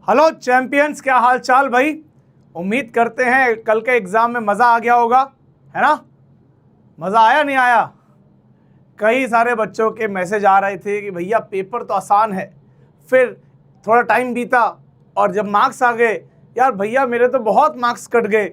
Hello champions, क्या हाल चाल भाई। उम्मीद करते हैं कल के एग्ज़ाम में मज़ा आ गया होगा, है ना। मज़ा आया नहीं आया? कई सारे बच्चों के मैसेज आ रहे थे कि भैया पेपर तो आसान है, फिर थोड़ा टाइम बीता और जब मार्क्स आ गए, यार भैया मेरे तो बहुत मार्क्स कट गए।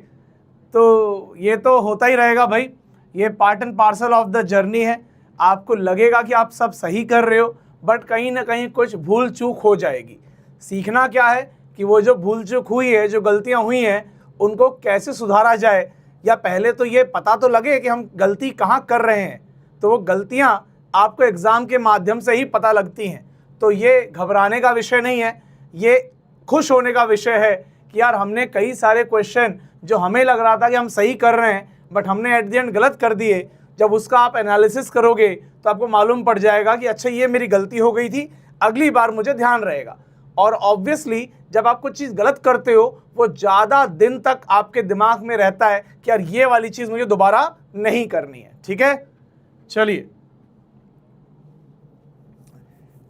तो ये तो होता ही रहेगा भाई, ये part and parcel of the journey है। आपको लगेगा कि आप सब सही कर रहे हो, बट कहीं ना कहीं कुछ भूल चूक हो जाएगी। सीखना क्या है कि वो जो भूल चूक हुई है, जो गलतियां हुई हैं, उनको कैसे सुधारा जाए, या पहले तो ये पता तो लगे कि हम गलती कहाँ कर रहे हैं। तो वो गलतियां आपको एग्ज़ाम के माध्यम से ही पता लगती हैं। तो ये घबराने का विषय नहीं है, ये खुश होने का विषय है कि यार हमने कई सारे क्वेश्चन जो हमें लग रहा था कि हम सही कर रहे हैं, बट हमने एट द एंड गलत कर दिए। जब उसका आप एनालिसिस करोगे तो आपको मालूम पड़ जाएगा कि अच्छा ये मेरी गलती हो गई थी, अगली बार मुझे ध्यान रहेगा। और ऑब्वियसली जब आप कुछ चीज़ गलत करते हो, वो ज़्यादा दिन तक आपके दिमाग में रहता है कि यार ये वाली चीज़ मुझे दोबारा नहीं करनी है। ठीक है, चलिए।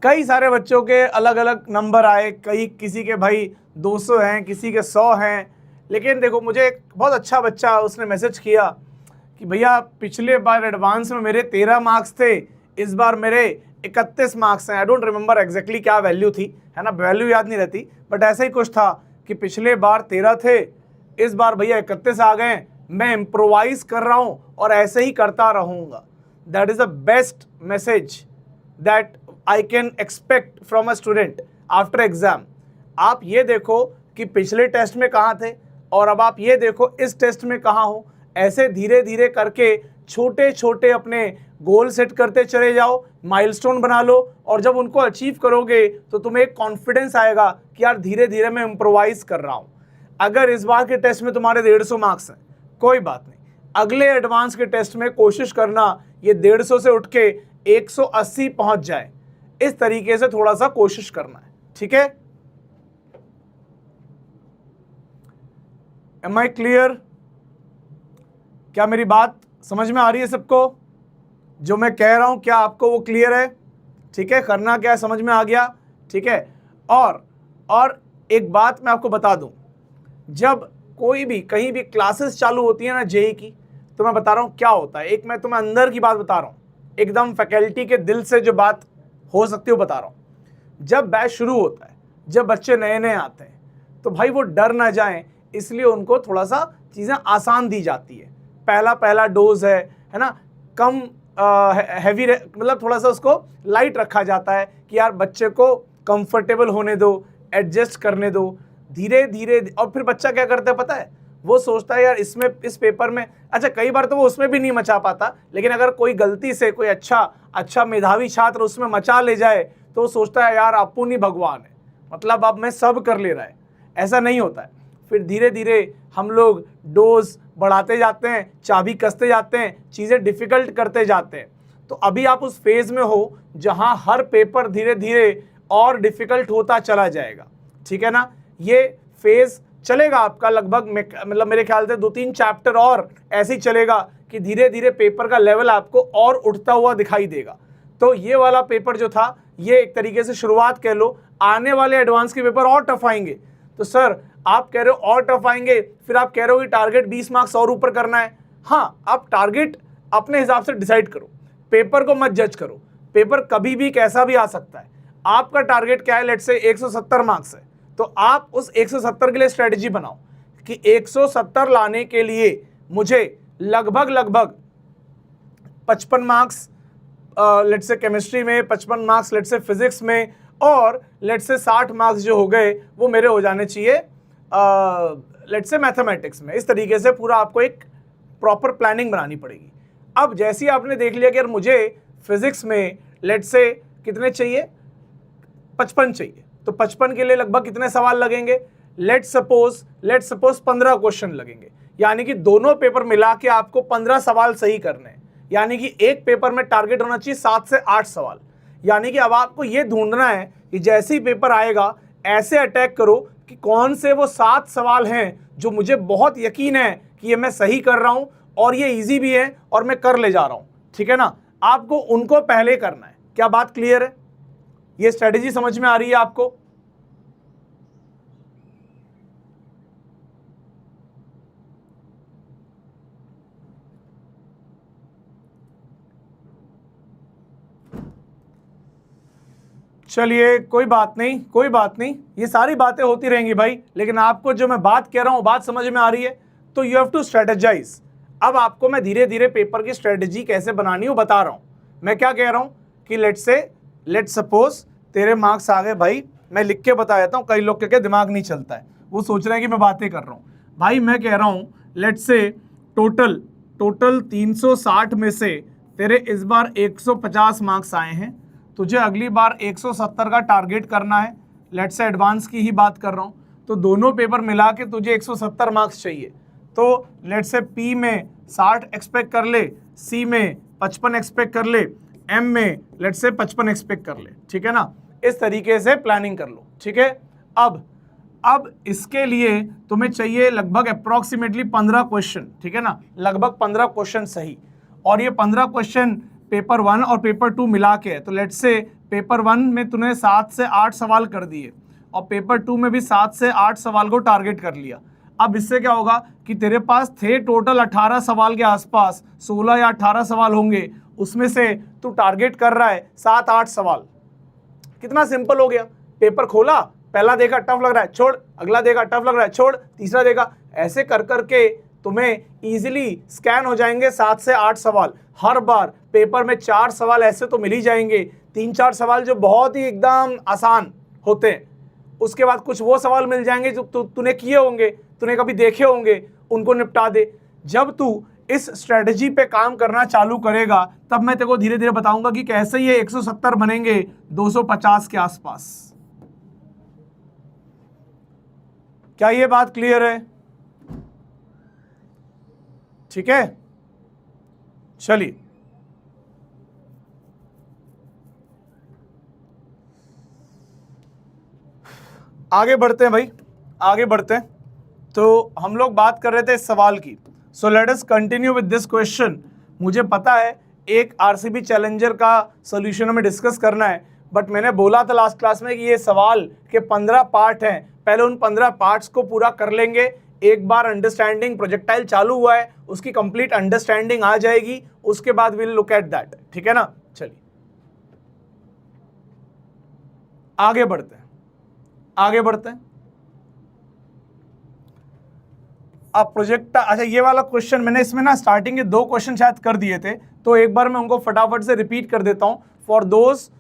कई सारे बच्चों के अलग अलग नंबर आए, किसी के भाई 200 हैं, किसी के 100 हैं। लेकिन देखो, मुझे एक बहुत अच्छा बच्चा उसने मैसेज किया कि भैया पिछले बार एडवांस में मेरे 13 मार्क्स थे, इस बार मेरे 31 मार्क्स हैं। आई डोंट रिमेंबर एग्जैक्टली क्या वैल्यू थी, है ना, वैल्यू याद नहीं रहती, बट ऐसा ही कुछ था कि पिछले बार 13 थे, इस बार भैया 31 आ गए। मैं इम्प्रोवाइज कर रहा हूँ और ऐसे ही करता रहूँगा। That is the best message that I can expect from a student after exam. आप ये देखो कि पिछले टेस्ट में कहाँ थे और अब आप ये देखो इस टेस्ट में कहाँ हो। ऐसे धीरे धीरे करके छोटे छोटे अपने गोल सेट करते चले जाओ, माइलस्टोन बना लो, और जब उनको अचीव करोगे तो तुम्हें एक कॉन्फिडेंस आएगा कि यार धीरे धीरे मैं इम्प्रोवाइज कर रहा हूँ। अगर इस बार के टेस्ट में तुम्हारे 150 मार्क्स हैं, कोई बात नहीं, अगले एडवांस के टेस्ट में कोशिश करना ये 150 से उठ के 180 पहुंच जाए। इस तरीके से थोड़ा सा कोशिश करना है, ठीक है। Am I clear? क्या मेरी बात समझ में आ रही है सबको? जो मैं कह रहा हूं क्या आपको वो क्लियर है? ठीक है, करना क्या है समझ में आ गया, ठीक है। और एक बात मैं आपको बता दूं, जब कोई भी कहीं भी क्लासेस चालू होती है ना जेई की, तो मैं बता रहा हूं क्या होता है। एक मैं तुम्हें अंदर की बात बता रहा हूं, एकदम फैकल्टी के दिल से जो बात हो सकती है वो बता रहा हूं। जब बैच शुरू होता है, जब बच्चे नए नए आते हैं, तो भाई वो डर ना जाएं, इसलिए उनको थोड़ा सा चीज़ें आसान दी जाती है। पहला डोज है ना, कम हैवी, मतलब थोड़ा सा उसको लाइट रखा जाता है कि यार बच्चे को कंफर्टेबल होने दो, एडजस्ट करने दो धीरे धीरे। और फिर बच्चा क्या करता है पता है, वो सोचता है यार इसमें, इस पेपर में, अच्छा कई बार तो वो उसमें भी नहीं मचा पाता, लेकिन अगर कोई गलती से कोई अच्छा मेधावी छात्र उसमें मचा ले जाए तो वो सोचता है यार अपुन ही भगवान है, मतलब अब मैं सब कर ले रहा है। ऐसा नहीं होता है। फिर धीरे धीरे हम लोग डोज बढ़ाते जाते हैं, चाबी कसते जाते हैं, चीज़ें डिफ़िकल्ट करते जाते हैं। तो अभी आप उस फेज़ में हो जहां हर पेपर धीरे धीरे और डिफ़िकल्ट होता चला जाएगा, ठीक है ना। ये फेज़ चलेगा आपका लगभग, मतलब मेरे ख्याल से 2-3 चैप्टर और ऐसे ही चलेगा कि धीरे धीरे पेपर का लेवल आपको और उठता हुआ दिखाई देगा। तो ये वाला पेपर जो था, ये एक तरीके से शुरुआत कह लो। आने वाले एडवांस के पेपर और टफ आएंगे। तो सर आप कह रहे हो और टफ आएंगे, फिर आप कह रहे हो कि टारगेट 20 मार्क्स और ऊपर करना है। हाँ, आप टारगेट अपने हिसाब से डिसाइड करो, पेपर को मत जज करो। पेपर कभी भी कैसा भी आ सकता है। आपका टारगेट क्या है, लेट्स से 170 मार्क्स है, तो आप उस 170 के लिए स्ट्रेटजी बनाओ कि 170 लाने के लिए मुझे लगभग 55 मार्क्स लेट्स से केमिस्ट्री में, 55 मार्क्स लेट्स से फिजिक्स में, और लेट्स से 60 मार्क्स जो हो गए वो मेरे हो जाने चाहिए लेट्स से मैथमेटिक्स में। इस तरीके से पूरा आपको एक प्रॉपर प्लानिंग बनानी पड़ेगी। अब जैसे ही आपने देख लिया कि यार मुझे फिजिक्स में लेट्स से कितने चाहिए, 55 चाहिए, तो 55 के लिए लगभग कितने सवाल लगेंगे, लेट्स सपोज 15 क्वेश्चन लगेंगे। यानी कि दोनों पेपर मिला के आपको 15 सवाल सही करने हैं। यानी कि एक पेपर में टारगेट होना चाहिए 7 से 8 सवाल। यानी कि अब आपको ये ढूंढना है कि जैसे ही पेपर आएगा ऐसे अटैक करो कि कौन से वो 7 सवाल हैं जो मुझे बहुत यकीन है कि ये मैं सही कर रहा हूं और ये इजी भी है और मैं कर ले जा रहा हूं, ठीक है ना। आपको उनको पहले करना है। क्या बात क्लियर है? ये स्ट्रेटेजी समझ में आ रही है आपको? चलिए कोई बात नहीं, कोई बात नहीं, ये सारी बातें होती रहेंगी भाई, लेकिन आपको जो मैं बात कह रहा हूँ बात समझ में आ रही है? तो यू हैव टू स्ट्रेटेजाइज। अब आपको मैं धीरे धीरे पेपर की स्ट्रेटेजी कैसे बनानी हो बता रहा हूँ। मैं क्या कह रहा हूँ कि लेट्स सपोज तेरे मार्क्स आ गए भाई, मैं लिख के बता देता हूँ, कई लोग के दिमाग नहीं चलता है, वो सोच रहे हैं कि मैं बातें कर रहा हूँ। भाई मैं कह रहा हूँ लेट्स से टोटल 360 में से तेरे इस बार 150 मार्क्स आए हैं, तुझे अगली बार 170 का टारगेट करना है। लेट्स से एडवांस की ही बात कर रहा हूँ, तो दोनों पेपर मिला के तुझे 170 मार्क्स चाहिए। तो लेट्स से पी में 60 एक्सपेक्ट कर ले, सी में 55 एक्सपेक्ट कर ले, एम में लेट्स से 55 एक्सपेक्ट कर ले, ठीक है ना? इस तरीके से प्लानिंग कर लो, ठीक है। अब इसके लिए तुम्हें चाहिए लगभग अप्रॉक्सीमेटली 15 क्वेश्चन, ठीक है ना? लगभग 15 क्वेश्चन सही, और ये 15 क्वेश्चन पेपर 1 और पेपर 2 मिला के है। तो लेट्स से पेपर 1 में तूने 7 से 8 सवाल कर दिए और पेपर 2 में भी 7 से 8 सवाल को टारगेट कर लिया। अब इससे क्या होगा कि तेरे पास थे टोटल 18 सवाल के आसपास, 16 या 18 सवाल होंगे, उसमें से तू टारगेट कर रहा है 7-8 सवाल। कितना सिंपल हो गया। पेपर खोला, पहला देखा टफ लग रहा है छोड़, अगला देखा टफ लग रहा है छोड़, तीसरा देखा, ऐसे कर करके तुम्हें इजीली स्कैन हो जाएंगे 7 से 8 सवाल। हर बार पेपर में 4 सवाल ऐसे तो मिल ही जाएंगे, 3-4 सवाल जो बहुत ही एकदम आसान होते हैं, उसके बाद कुछ वो सवाल मिल जाएंगे जो तूने किए होंगे, तूने कभी देखे होंगे, उनको निपटा दे। जब तू इस स्ट्रेटजी पे काम करना चालू करेगा तब मैं तेरे को धीरे धीरे बताऊंगा कि कैसे ये 170 बनेंगे 250 के आसपास। क्या ये बात क्लियर है? ठीक है, चलिए आगे बढ़ते हैं भाई, आगे बढ़ते हैं। तो हम लोग बात कर रहे थे इस सवाल की। So let us continue with this question. मुझे पता है एक आरसीबी चैलेंजर का सॉल्यूशन हमें डिस्कस करना है, बट मैंने बोला था लास्ट क्लास में कि ये सवाल के 15 पार्ट हैं, पहले उन 15 पार्ट्स को पूरा कर लेंगे। एक बार अंडरस्टैंडिंग प्रोजेक्टाइल चालू हुआ है, उसकी कंप्लीट अंडरस्टैंडिंग आ जाएगी, उसके बाद विल लुक एट दैट, ठीक है ना? चलिए आगे बढ़ते हैं, आगे बढ़ते हैं। अब प्रोजेक्ट, अच्छा ये वाला क्वेश्चन मैंने इसमें ना स्टार्टिंग के 2 क्वेश्चन शायद कर दिए थे, तो एक बार मैं उनको फटाफट से रिपीट कर देता हूं for those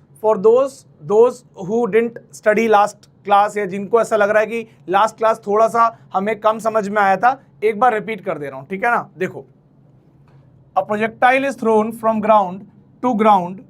who didn't study last class, या जिनको ऐसा लग रहा है कि लास्ट क्लास थोड़ा सा हमें कम समझ में आया था, एक बार रिपीट कर दे रहा हूं, ठीक है ना? देखो, a projectile is thrown from ground to ground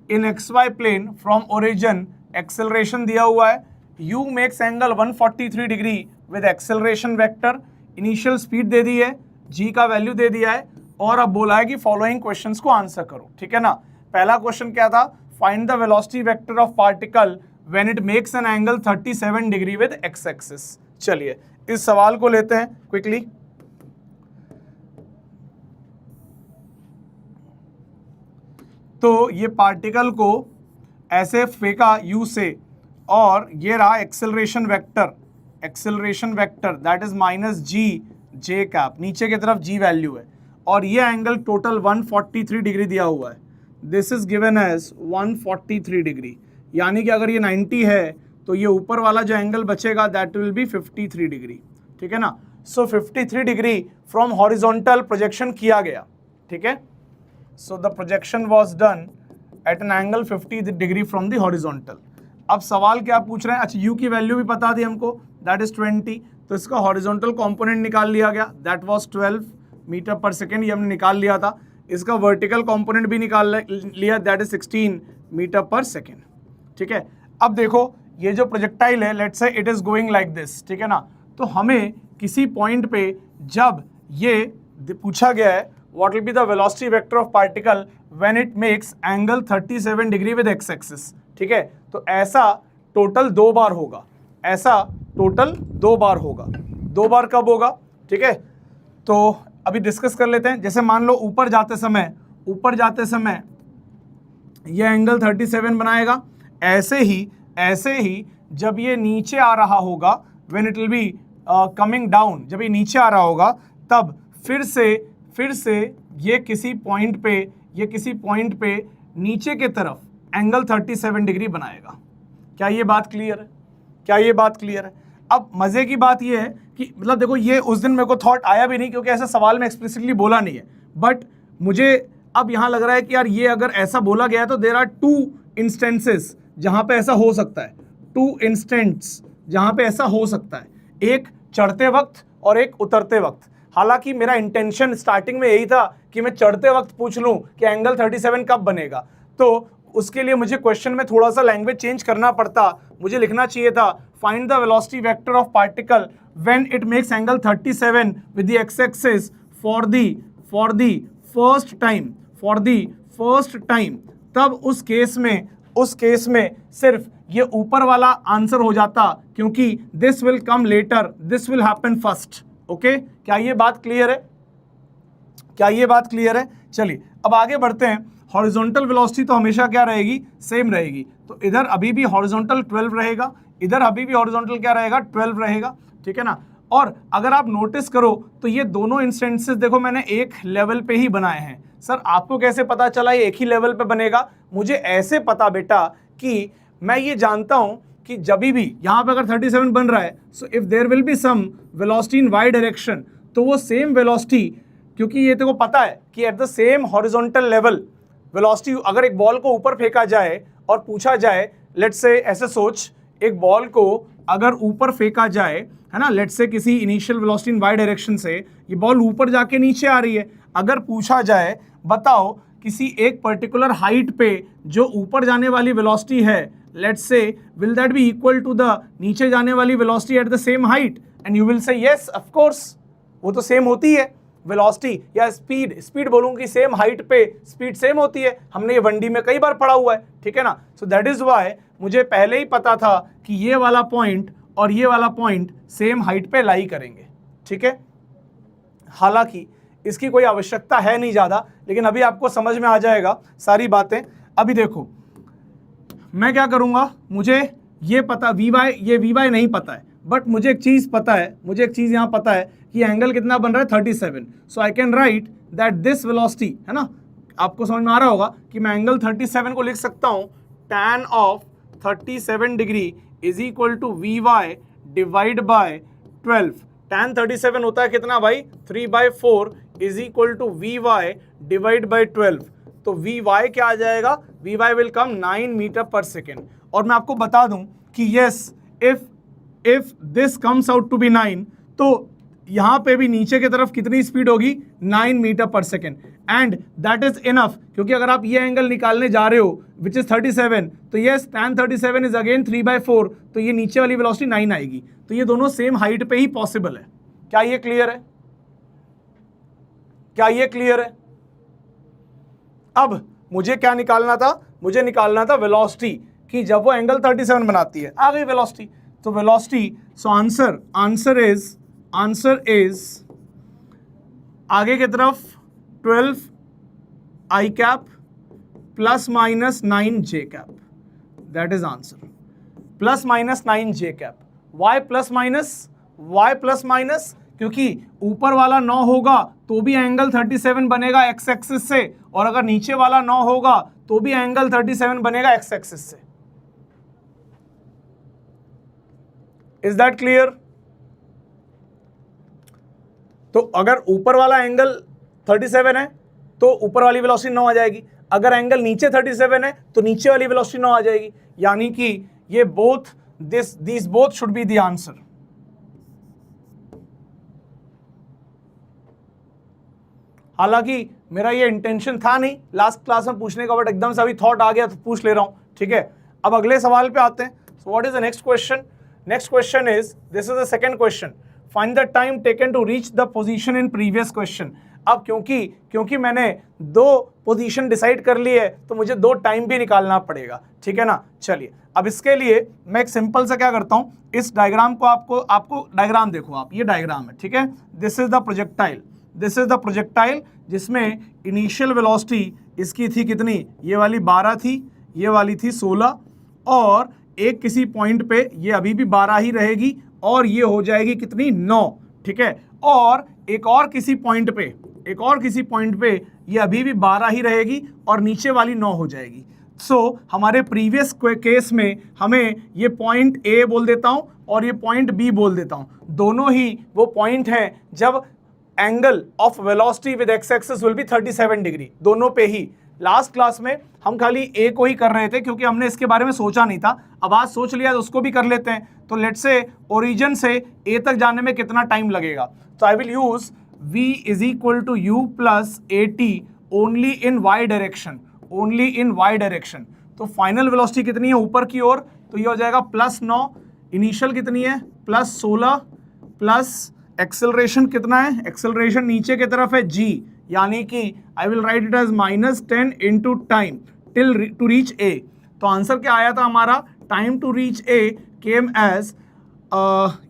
in XY plane from origin, acceleration दिया हुआ है, u makes angle 143 degree with acceleration vector, initial speed दे दी है, g का वैल्यू दे दिया है, और अब बोला है कि फॉलोइंग क्वेश्चंस को आंसर करो, ठीक है ना? पहला क्वेश्चन क्या था? Find the velocity vector of particle when it makes an angle 37 degree with x axis. चलिए इस सवाल को लेते हैं क्विकली। तो ये पार्टिकल को ऐसे फेंका u से, और ये रहा acceleration vector that is -g cap, नीचे की तरफ g वैल्यू है, और ये एंगल टोटल 143 डिग्री दिया हुआ है। This is given as 143 degree, यानी कि अगर ये 90 है तो ये ऊपर वाला जो एंगल बचेगा दैट विल बी 53 डिग्री, ठीक है ना? सो 53 डिग्री फ्रॉम हॉरिजॉन्टल प्रोजेक्शन किया गया, ठीक है? So the projection was done at an angle 50 degree from the horizontal. अब सवाल क्या पूछ रहे हैं? अच्छा u की वैल्यू भी पता थी हमको, दैट इज 20, तो इसका हॉरिजॉन्टल कंपोनेंट निकाल लिया गया, that was 12 meter per second, ये हमने निकाल लिया था। इसका वर्टिकल कंपोनेंट भी निकाल लिया, that is 16 metre per second, ठीक है? अब देखो ये जो प्रोजेक्टाइल है, लेट्स से it is going like this, ठीक है ना? तो हमें किसी पॉइंट पे जब ये पूछा गया है what will be the velocity vector of particle when it makes angle 37 degree with x axis, ठीक है? तो ऐसा टोटल 2 बार होगा, ऐसा टोटल 2 बार होगा। 2 बार कब होगा, ठीक है? तो अभी डिस्कस कर लेते हैं। जैसे मान लो ऊपर जाते समय ये एंगल 37 बनाएगा, ऐसे ही जब ये नीचे आ रहा होगा, when it will be coming down, जब ये नीचे आ रहा होगा तब फिर से ये किसी पॉइंट पे नीचे के तरफ एंगल 37 डिग्री बनाएगा, क्या ये बात क्लियर है? क्या ये बात क्लियर है? अब मजे की बात ये है कि मतलब देखो, ये उस दिन मेरे को थॉट आया भी नहीं क्योंकि ऐसा सवाल में एक्सप्लिसिटली बोला नहीं है, बट मुझे अब यहाँ लग रहा है कि यार ये अगर ऐसा बोला गया है तो देयर आर 2 इंस्टेंसेस जहाँ पे ऐसा हो सकता है, 2 इंस्टेंट्स जहाँ पे ऐसा हो सकता है, एक चढ़ते वक्त और एक उतरते वक्त। हालांकि मेरा इंटेंशन स्टार्टिंग में यही था कि मैं चढ़ते वक्त पूछ लूं कि एंगल 37 कब बनेगा, तो उसके लिए मुझे क्वेश्चन में थोड़ा सा लैंग्वेज चेंज करना पड़ता। मुझे लिखना चाहिए था find the velocity vector of particle when it makes angle 37 with the x axis for the first time. तब उस केस में सिर्फ ये ऊपर वाला आंसर हो जाता क्योंकि this will come later, this will happen first. Okay, क्या ये बात क्लियर है? क्या ये बात क्लियर है? चलिए अब आगे बढ़ते हैं। हॉरिजॉन्टल वेलोसिटी तो हमेशा क्या रहेगी? सेम रहेगी। तो इधर अभी भी हॉरिजॉन्टल 12 रहेगा, इधर अभी भी हॉरिजॉन्टल क्या रहेगा? 12 रहेगा, ठीक है ना। और अगर आप नोटिस करो तो ये दोनों इंस्टेंसेस देखो मैंने एक लेवल पे ही बनाए हैं। सर आपको कैसे पता चला ये एक ही लेवल पे बनेगा? मुझे ऐसे पता बेटा कि मैं ये जानता हूं कि जब भी यहाँ पे अगर 37 बन रहा है, so if there will be some velocity in Y direction, तो वो सेम वेलोसिटी, क्योंकि ये तेरे को पता है कि eight the same horizontal level velocity, अगर एक बॉल को ऊपर फेंका जाए और पूछा जाए, लेट्स से ऐसे सोच, एक बॉल को अगर ऊपर फेंका जाए, है ना, लेट्स से किसी initial velocity in Y direction से, ये बॉल ऊपर जाके नीचे आ रही है, अगर पूछा जाए बताओ किसी एक पर्टिकुलर हाइट पे जो ऊपर जाने वाली वेलोसिटी है, let's say will that be equal to the नीचे जाने वाली velocity at the same height? And you will say yes of course, वो तो सेम होती है वेलोसिटी या स्पीड बोलूंगी, सेम हाइट पे स्पीड सेम होती है, हमने ये 1D में कई बार पढ़ा हुआ है, ठीक है ना। सो दैट इज वाई मुझे पहले ही पता था कि ये वाला पॉइंट और ये वाला पॉइंट सेम हाइट पे लाई करेंगे, ठीक है। हालांकि इसकी कोई आवश्यकता है नहीं ज़्यादा, लेकिन अभी आपको समझ में आ जाएगा सारी बातें। अभी देखो मैं क्या करूँगा, मुझे ये पता ये वी वाई नहीं पता है, बट मुझे एक चीज़ पता है, मुझे एक चीज़ यहाँ पता है कि एंगल कितना बन रहा है 37। So I can write that this velocity, है ना, आपको समझ में आ रहा होगा कि मैं एंगल 37 को लिख सकता हूँ tan of 37 degree is equal to V Y divide by 12। tan 37 होता है कितना भाई? 3/4 is equal to V Y divide by 12। तो वी वाई क्या आ जाएगा? V Y will come 9 metre per second. और मैं आपको बता दूं कि yes, if this comes out to be 9, तो यहाँ पे भी नीचे की तरफ कितनी स्पीड होगी? 9 metre per second. And that is enough, क्योंकि अगर आप ये एंगल निकालने जा रहे हो विच इज 37, तो यस tan 37 इज अगेन 3/4, तो ये नीचे वाली वेलोसिटी 9 आएगी। तो ये दोनों सेम हाइट पे ही पॉसिबल है। क्या ये क्लियर है? क्या ये क्लियर है? अब मुझे क्या निकालना था? मुझे निकालना था वेलोसिटी, कि जब वो एंगल 37 बनाती है, आ गई वेलोसिटी। तो वेलोसिटी, सो आंसर इज आगे की तरफ 12 I cap plus minus 9 J cap, that is answer. Plus minus 9 J cap. Why plus minus? क्योंकि ऊपर वाला 9 होगा तो भी एंगल 37 बनेगा एक्स एक्सिस से, और अगर नीचे वाला 9 होगा तो भी एंगल 37 बनेगा एक्स एक्सिस से। Is that clear? तो अगर ऊपर वाला एंगल 37 है तो ऊपर वाली वेलोसिटी 9 आ जाएगी, अगर एंगल नीचे 37 है तो नीचे वाली वेलोसिटी 9 आ जाएगी, यानी कि ये these both should be the answer। हालांकि मेरा ये इंटेंशन था नहीं लास्ट क्लास में पूछने का, बट एकदम से अभी थॉट आ गया तो पूछ ले रहा हूं, ठीक है। अब अगले सवाल पे आते हैं। So what is the next question? Next question is, this is the second question, find the time taken to reach the position in previous question. अब क्योंकि मैंने 2 पोजीशन डिसाइड कर ली है तो मुझे 2 टाइम भी निकालना पड़ेगा, ठीक है ना। चलिए अब इसके लिए मैं एक सिंपल सा क्या करता हूँ, इस डायग्राम को आपको डायग्राम देखो आप, ये डायग्राम है, ठीक है। दिस इज द प्रोजेक्टाइल जिसमें इनिशियल वेलोसिटी इसकी थी कितनी? ये वाली 12 थी, ये वाली थी 16, और एक किसी पॉइंट पे ये अभी भी 12 ही रहेगी, और ये हो जाएगी कितनी? 9, ठीक है। और एक और किसी पॉइंट पे ये अभी भी 12 ही रहेगी और नीचे वाली 9 हो जाएगी। सो हमारे प्रीवियस केस में हमें ये पॉइंट ए बोल देता हूं और ये पॉइंट बी बोल देता हूं, दोनों ही वो पॉइंट हैं जब angle of velocity with x axis will be 37 degree, दोनों पे ही। लास्ट क्लास में हम खाली ए को ही कर रहे थे क्योंकि हमने इसके बारे में सोचा नहीं था, अब आज सोच लिया तो उसको भी कर लेते हैं। तो लेट्स से ओरिजिन से ए तक जाने में कितना टाइम लगेगा, तो I will use v is equal to you plus A T only in Y direction, only in Y direction. तो फाइनल वेलोसिटी कितनी है ऊपर की ओर, तो ये हो जाएगा +9, इनिशियल कितनी है +16, प्लस एक्सेलरेशन कितना है, एक्सेलरेशन नीचे की तरफ है g, यानी कि I will write it as -10 into time till to reach A. तो आंसर क्या आया था हमारा, time to reach A came as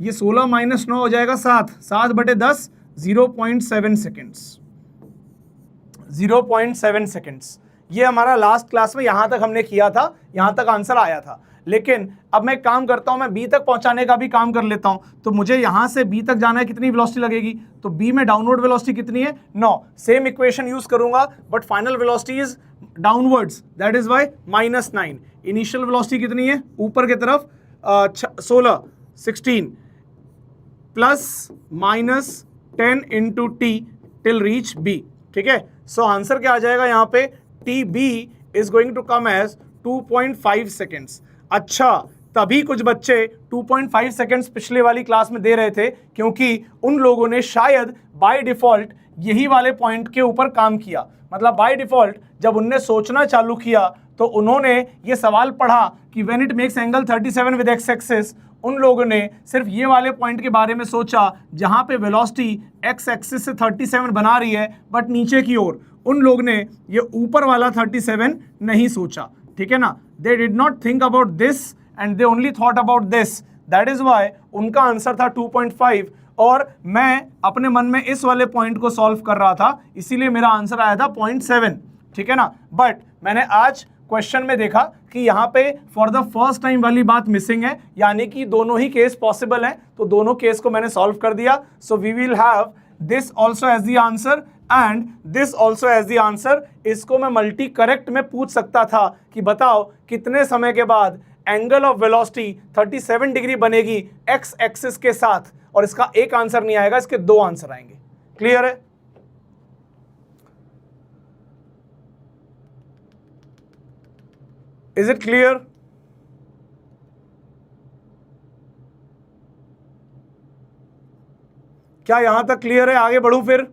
ये 16 - 9 हो जाएगा 7/10, 0.7 सेकेंड्स, 0.7 सेकेंड्स। ये हमारा लास्ट क्लास में यहाँ तक हमने किया था, यहाँ तक आंसर आया था। लेकिन अब मैं एक काम करता हूँ, मैं बी तक पहुँचाने का भी काम कर लेता हूँ। तो मुझे यहाँ से बी तक जाना है, कितनी वेलोसिटी लगेगी, तो बी में डाउनवर्ड वेलोसिटी कितनी है 9, सेम इक्वेशन यूज करूंगा but final velocity is downwards, that is why -9। Initial velocity कितनी है ऊपर की तरफ 16 +-10 into t till reach B, ठीक है। सो आंसर क्या आ जाएगा यहाँ पे, t B is going to come as 2.5 seconds. अच्छा, तभी कुछ बच्चे 2.5 सेकेंड्स पिछले वाली क्लास में दे रहे थे क्योंकि उन लोगों ने शायद बाय डिफॉल्ट यही वाले पॉइंट के ऊपर काम किया। मतलब बाय डिफॉल्ट जब उनने सोचना चालू किया तो उन्होंने ये सवाल पढ़ा कि when it makes angle 37 with x axis, उन लोगों ने सिर्फ ये वाले पॉइंट के बारे में सोचा जहां पे वेलोसिटी एक्स एक्सिस से 37 बना रही है बट नीचे की ओर। उन लोग ने ये ऊपर वाला 37 नहीं सोचा, ठीक है ना। They did not think about this and they only thought about this, that is why उनका आंसर था 2.5 और मैं अपने मन में इस वाले पॉइंट को सॉल्व कर रहा था, इसीलिए मेरा आंसर आया था 0.7, ठीक है ना। बट मैंने आज क्वेश्चन में देखा कि यहाँ पे फॉर द फर्स्ट टाइम वाली बात मिसिंग है, यानी कि दोनों ही केस पॉसिबल हैं, तो दोनों केस को मैंने सॉल्व कर दिया। So we will have this also as the answer and this also as the answer. इसको मैं मल्टी करेक्ट में पूछ सकता था कि बताओ कितने समय के बाद एंगल ऑफ वेलोसिटी 37 डिग्री बनेगी एक्स एक्सिस के साथ, और इसका एक आंसर नहीं आएगा, इसके दो आंसर आएंगे। क्लियर है? Is it clear? क्या यहां तक क्लियर है? आगे बढ़ूं फिर?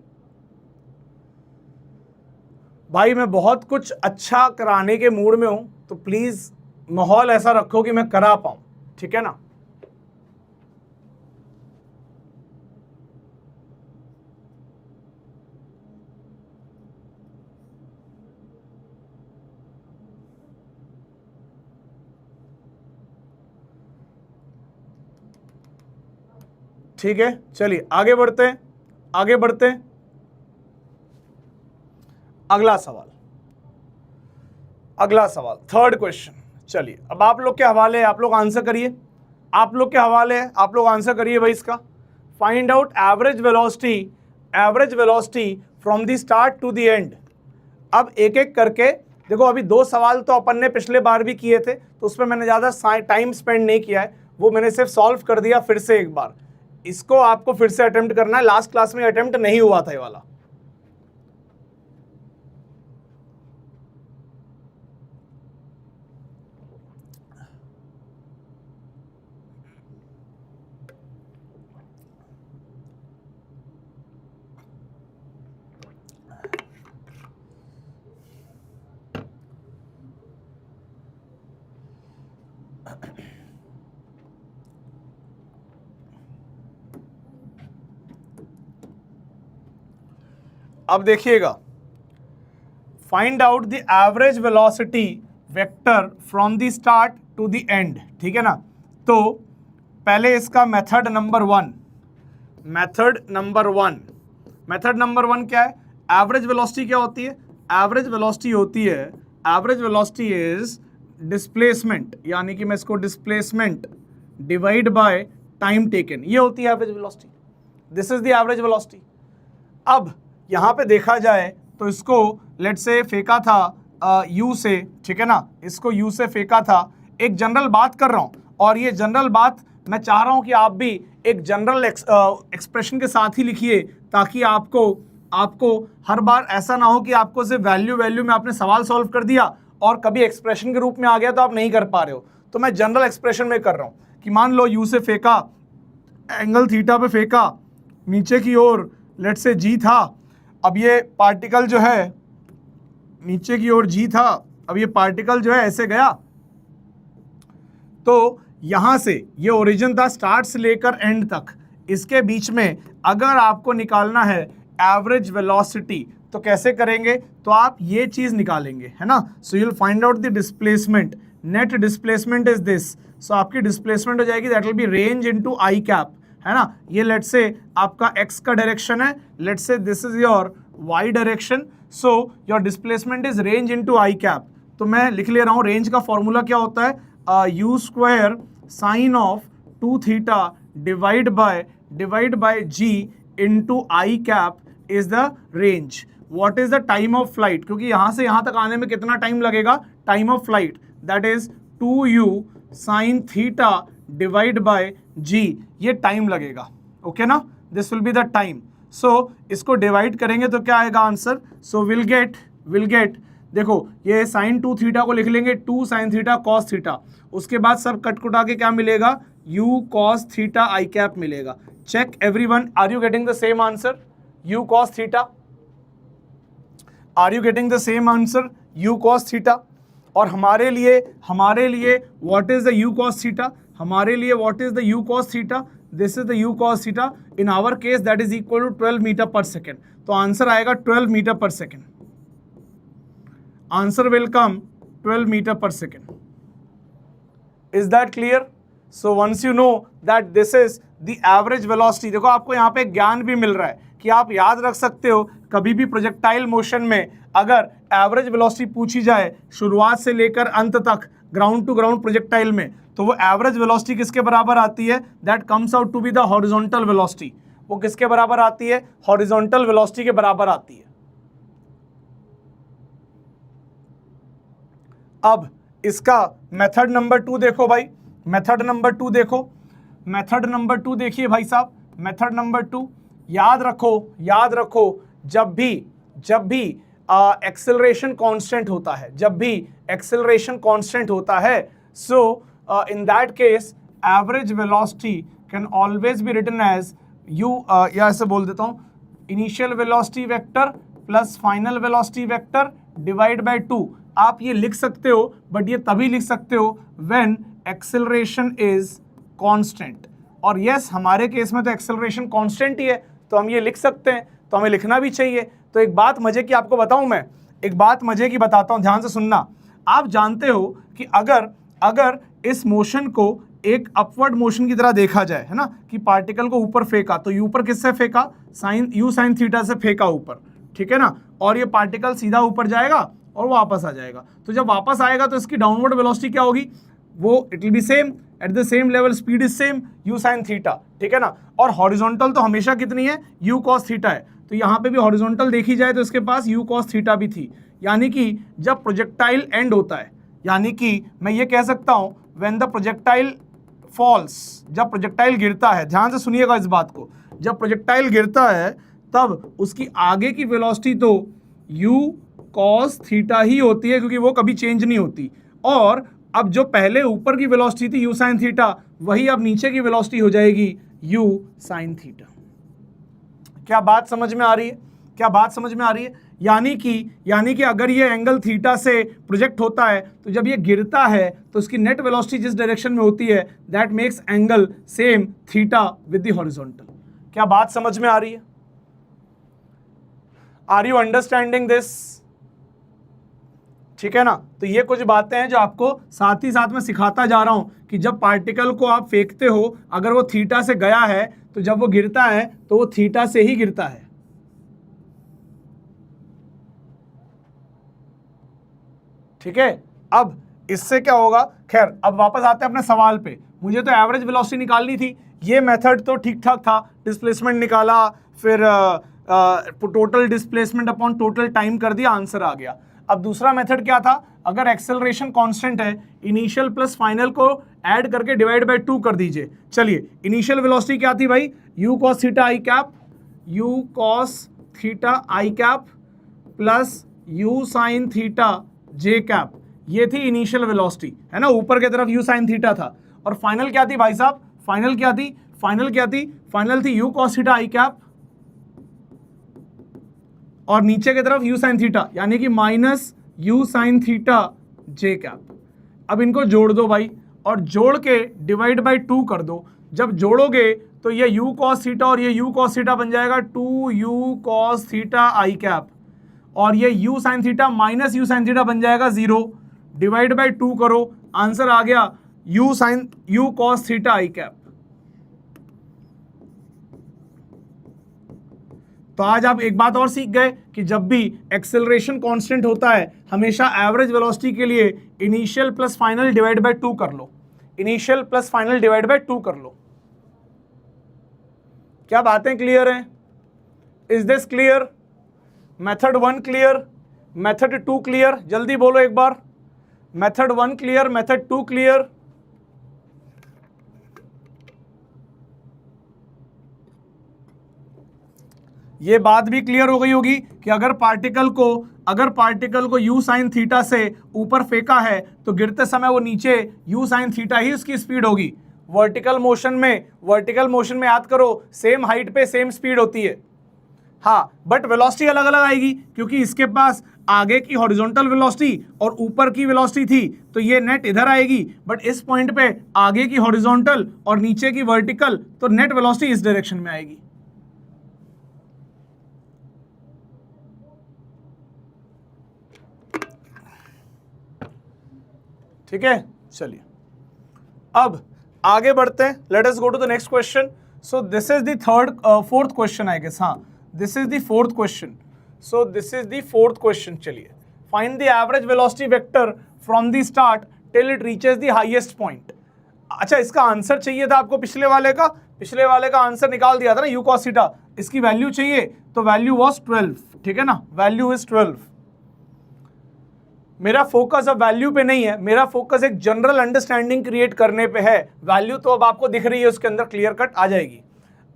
भाई मैं बहुत कुछ अच्छा कराने के मूड में हूं, तो प्लीज माहौल ऐसा रखो कि मैं करा पाऊं, ठीक है ना। ठीक है, चलिए आगे बढ़ते हैं, आगे बढ़ते हैं। अगला सवाल, अगला सवाल, थर्ड क्वेश्चन। चलिए अब आप लोग के हवाले है, आप लोग आंसर करिए, आप लोग के हवाले है, आप लोग आंसर करिए भाई इसका। Find out average velocity from the start to the end. अब एक एक करके देखो, अभी दो सवाल तो अपन ने पिछले बार भी किए थे, तो उसमें मैंने ज़्यादा टाइम स्पेंड नहीं किया है, वो मैंने सिर्फ सॉल्व कर दिया फिर से एक बार। इसको आपको फिर से अटेम्प्ट करना है, लास्ट क्लास में अटेम्प्ट नहीं हुआ था ये वाला। अब देखिएगा, find out the average velocity vector from the start to the end, ठीक है ना। तो पहले इसका मेथड नंबर वन क्या है? एवरेज वेलोसिटी क्या होती है? एवरेज वेलोसिटी इज डिस्प्लेसमेंट, यानी कि मैं इसको displacement divide by time taken, ये होती है average velocity. This is the average velocity. अब यहां पे देखा जाए तो इसको लेट्स से फेंका था यू से, ठीक है ना, इसको यू से फेंका था। एक जनरल बात कर रहा हूं, और ये जनरल बात मैं चाह रहा हूं कि आप भी एक जनरल एक्सप्रेशन के साथ ही लिखिए, ताकि आपको हर बार ऐसा ना हो कि आपको सिर्फ वैल्यू में आपने सवाल सॉल्व कर दिया और कभी एक्सप्रेशन के रूप में आ गया तो आप नहीं कर पा रहे हो। तो मैं जनरल एक्सप्रेशन में कर रहा हूं कि मान लो यू से फेंका, एंगल थीटा पे फेंका, नीचे की ओर लेट्स से जी था। अब ये पार्टिकल जो है नीचे की ओर जी था, अब ये पार्टिकल जो है ऐसे गया, तो यहां से ये ओरिजिन था, स्टार्ट से लेकर एंड तक, इसके बीच में अगर आपको निकालना है एवरेज वेलोसिटी तो कैसे करेंगे? तो आप ये चीज निकालेंगे, है ना। So you will find out the displacement, net displacement is this. So आपकी डिस्प्लेसमेंट हो जाएगी that will be range into I cap, है ना। ये लेट्स से आपका एक्स का डायरेक्शन है, let's say this is your y direction, so your displacement is range into I cap. तो मैं लिख ले रहा हूं, रेंज का फॉर्मूला क्या होता है? U square sine of 2 theta divide by g into I cap is the range. What is the time of flight? क्योंकि यहां से यहां तक आने में कितना टाइम लगेगा? Time of flight that is 2u sine theta divide by G, ये टाइम लगेगा, ओके ना। This will be the time. So इसको डिवाइड करेंगे तो क्या आएगा आंसर? सो विल गेट देखो, ये साइन 2 थीटा को लिख लेंगे 2 साइन थीटा कॉस थीटा, उसके बाद सब कट कुटा के क्या मिलेगा? u cos थीटा आई कैप मिलेगा। Check everyone, are you getting the same answer? u cos theta, are you getting the same answer? u cos theta. और हमारे लिए what is the u cos theta? हमारे लिए what is the u cos theta? This is the u cos theta. In our case that is equal to 12 meter per second. तो answer आएगा 12 meter per second. Answer will come 12 meter per second. Is that clear? So once you know that this is the average velocity, देखो आपको यहाँ पे ज्ञान भी मिल रहा है कि आप याद रख सकते हो कभी भी प्रोजेक्टाइल मोशन में अगर एवरेज वेलोसिटी पूछी जाए शुरुआत से लेकर अंत तक ग्राउंड टू ग्राउंड प्रोजेक्टाइल में, तो वो एवरेज वेलोसिटी किसके बराबर आती है? That comes out to be the horizontal velocity. वो किसके बराबर आती है? हॉरिजॉन्टल वेलोसिटी के बराबर आती है। अब इसका मेथड नंबर 2 देखो भाई, मेथड नंबर 2 देखो, मेथड नंबर 2 देखिए भाई साहब, मेथड नंबर 2 याद रखो जब भी एक्सेलरेशन कांस्टेंट होता है, जब भी एक्सेलरेशन कांस्टेंट होता है, so in that case average velocity can always be written as U, या ऐसे बोल देता हूं, initial velocity vector plus final velocity vector divide by 2। आप ये लिख सकते हो, बट ये तभी लिख सकते हो व्हेन एक्सेलरेशन इज कांस्टेंट। और यस, हमारे केस में तो एक्सेलरेशन कांस्टेंट ही है, तो हम ये लिख सकते हैं, तो हमें लिखना भी चाहिए। तो एक बात मजे की आपको बताऊं, मैं एक बात मजे की बताता हूं, ध्यान से सुनना। आप जानते हो कि अगर इस मोशन को एक अपवर्ड मोशन की तरह देखा जाए, है ना, कि पार्टिकल को ऊपर फेंका, तो यू पर किससे फेंका? यू साइन थीटा से फेंका ऊपर, ठीक है ना, और ये पार्टिकल सीधा ऊपर जाएगा और वापस आ जाएगा। तो जब वापस आएगा तो इसकी डाउनवर्ड वेलोसिटी क्या होगी? वो it will be same at the same level, speed is same, you sine theta, ठीक है ना। और हॉरिजॉन्टल तो हमेशा कितनी है? यू कॉस थीटा है। तो यहाँ पे भी हॉरिजॉन्टल देखी जाए तो इसके पास यू कॉस थीटा भी थी। यानी कि जब प्रोजेक्टाइल एंड होता है, यानी कि मैं ये कह सकता हूँ व्हेन द प्रोजेक्टाइल फॉल्स, जब प्रोजेक्टाइल गिरता है, ध्यान से सुनिएगा इस बात को, जब प्रोजेक्टाइल गिरता है तब उसकी आगे की वेलोसिटी तो यू कॉस थीटा ही होती है, क्योंकि वो कभी चेंज नहीं होती। और अब जो पहले ऊपर की वेलोसिटी थी यू साइन थीटा, वही अब नीचे की वेलोसिटी हो जाएगी यू साइन थीटा। क्या बात समझ में आ रही है? क्या बात समझ में आ रही है? यानी कि अगर ये एंगल थीटा से प्रोजेक्ट होता है, तो जब ये गिरता है तो उसकी नेट वेलोसिटी जिस डायरेक्शन में होती है that makes angle same theta with the horizontal. क्या बात समझ में आ रही है? Are you understanding this? ठीक है ना। तो ये कुछ बातें हैं जो आपको साथ ही साथ में सिखाता जा रहा हूं कि जब पार्टिकल को आप फेंकते हो, अगर वो थीटा से गया है तो जब वो गिरता है तो वो थीटा से ही गिरता है। ठीक है, अब इससे क्या होगा? खैर, अब वापस आते हैं अपने सवाल पे। मुझे तो एवरेज वेलोसिटी निकालनी थी, ये मेथड तो ठीक ठाक था, डिस्प्लेसमेंट निकाला, फिर total displacement upon total time कर दिया, आंसर आ गया। अब दूसरा मेथड क्या था, अगर एक्सेलरेशन कांस्टेंट है, इनिशियल प्लस फाइनल को ऐड करके डिवाइड बाय 2 कर दीजिए। चलिए, इनिशियल वेलोसिटी क्या थी भाई, u cos थीटा आई कैप, u cos थीटा आई cap plus u sin theta j cap, ये थी इनिशियल वेलोसिटी, है ना, ऊपर की तरफ u sin थीटा था। और फाइनल क्या थी भाई साहब, फाइनल क्या थी, फाइनल थी u cos थीटा आई कैप और नीचे की तरफ u sin थीटा, यानी कि minus u sin theta j cap. अब इनको जोड़ दो भाई, और जोड़ के डिवाइड बाय 2 कर दो। जब जोड़ोगे तो ये u cos थीटा और ये u cos थीटा बन जाएगा 2u cos थीटा आई कैप, और ये u sin theta minus u sin theta बन जाएगा 0। डिवाइड बाय 2 करो, आंसर आ गया u cos थीटा आई कैप। तो आज आप एक बात और सीख गए कि जब भी एक्सेलरेशन कांस्टेंट होता है, हमेशा एवरेज वेलोसिटी के लिए initial plus final divide by 2 कर लो, initial plus final divide by 2 कर लो। क्या बातें क्लियर हैं? Is this clear? Method 1 clear, method 2 clear? जल्दी बोलो एक बार, मेथड 1 क्लियर, मेथड 2 क्लियर? ये बात भी क्लियर हो गई होगी कि अगर पार्टिकल को u sin थीटा से ऊपर फेंका है तो गिरते समय वो नीचे u sin थीटा ही उसकी स्पीड होगी। वर्टिकल मोशन में याद करो, सेम हाइट पे सेम स्पीड होती है, हाँ, बट वेलोसिटी अलग अलग आएगी, क्योंकि इसके पास आगे की हॉरिजॉन्टल वेलोसिटी और ऊपर की वेलोसिटी थी, तो ये नेट इधर आएगी, बट इस पॉइंट पे आगे की हॉरिजॉन्टल और नीचे की वर्टिकल, तो नेट वेलोसिटी इस डायरेक्शन में आएगी। ठीक है, चलिए अब आगे बढ़ते हैं। Let us go to the next question. So this is the fourth question I guess, हाँ, this is the fourth question. So this is the fourth question. चलिए, find the average velocity vector from the start till it reaches the highest point. अच्छा, इसका answer चाहिए था आपको, पिछले वाले का आंसर निकाल दिया था ना, u cos थीटा, इसकी वैल्यू चाहिए, तो वैल्यू वाज 12, ठीक है ना, वैल्यू इज 12। मेरा फोकस अब वैल्यू पे नहीं है, मेरा फोकस एक जनरल अंडरस्टैंडिंग क्रिएट करने पे है। वैल्यू तो अब आपको दिख रही है, उसके अंदर क्लियर कट आ जाएगी।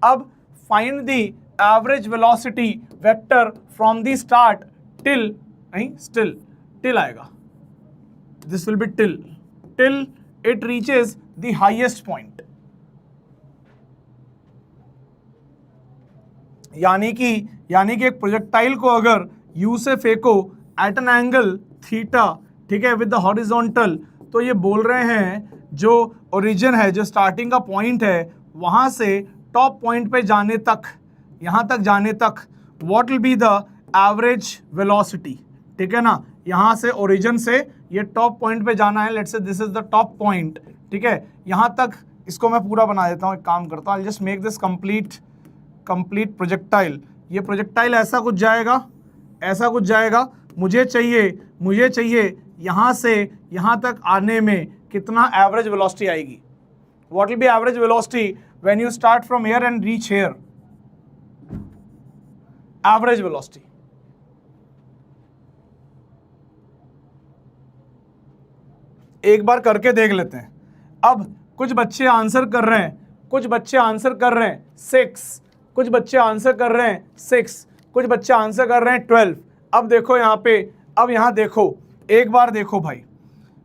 अब find the average velocity vector from the start till, नहीं स्टिल, टिल आएगा, this will be till it reaches the highest point. यानी कि एक प्रोजेक्टाइल को अगर u से फेंको एट एन एंगल थीटा, ठीक है, विद द हॉरिजॉन्टल, तो ये बोल रहे हैं जो ओरिजिन है, जो स्टार्टिंग का पॉइंट है, वहां से टॉप पॉइंट पे जाने तक, यहां तक जाने तक, what will be the average velocity, ठीक है ना, यहां से ओरिजिन से ये टॉप पॉइंट पे जाना है, let's say this is the top point, ठीक है, यहां तक। इसको मैं पूरा बना देता हूं, एक काम करता हूं, I just make this complete projectile. ये प्रोजेक्टाइल ऐसा कुछ जाएगा, मुझे चाहिए यहां से यहां तक आने में कितना एवरेज वेलोसिटी आएगी। What will B average velocity when you start from here and reach here? Average velocity एक बार करके देख लेते हैं। अब कुछ बच्चे आंसर कर रहे हैं 6, कुछ बच्चे आंसर कर रहे हैं 6, कुछ बच्चे आंसर कर रहे हैं 12। अब देखो यहाँ पे, अब यहाँ देखो, एक बार देखो भाई,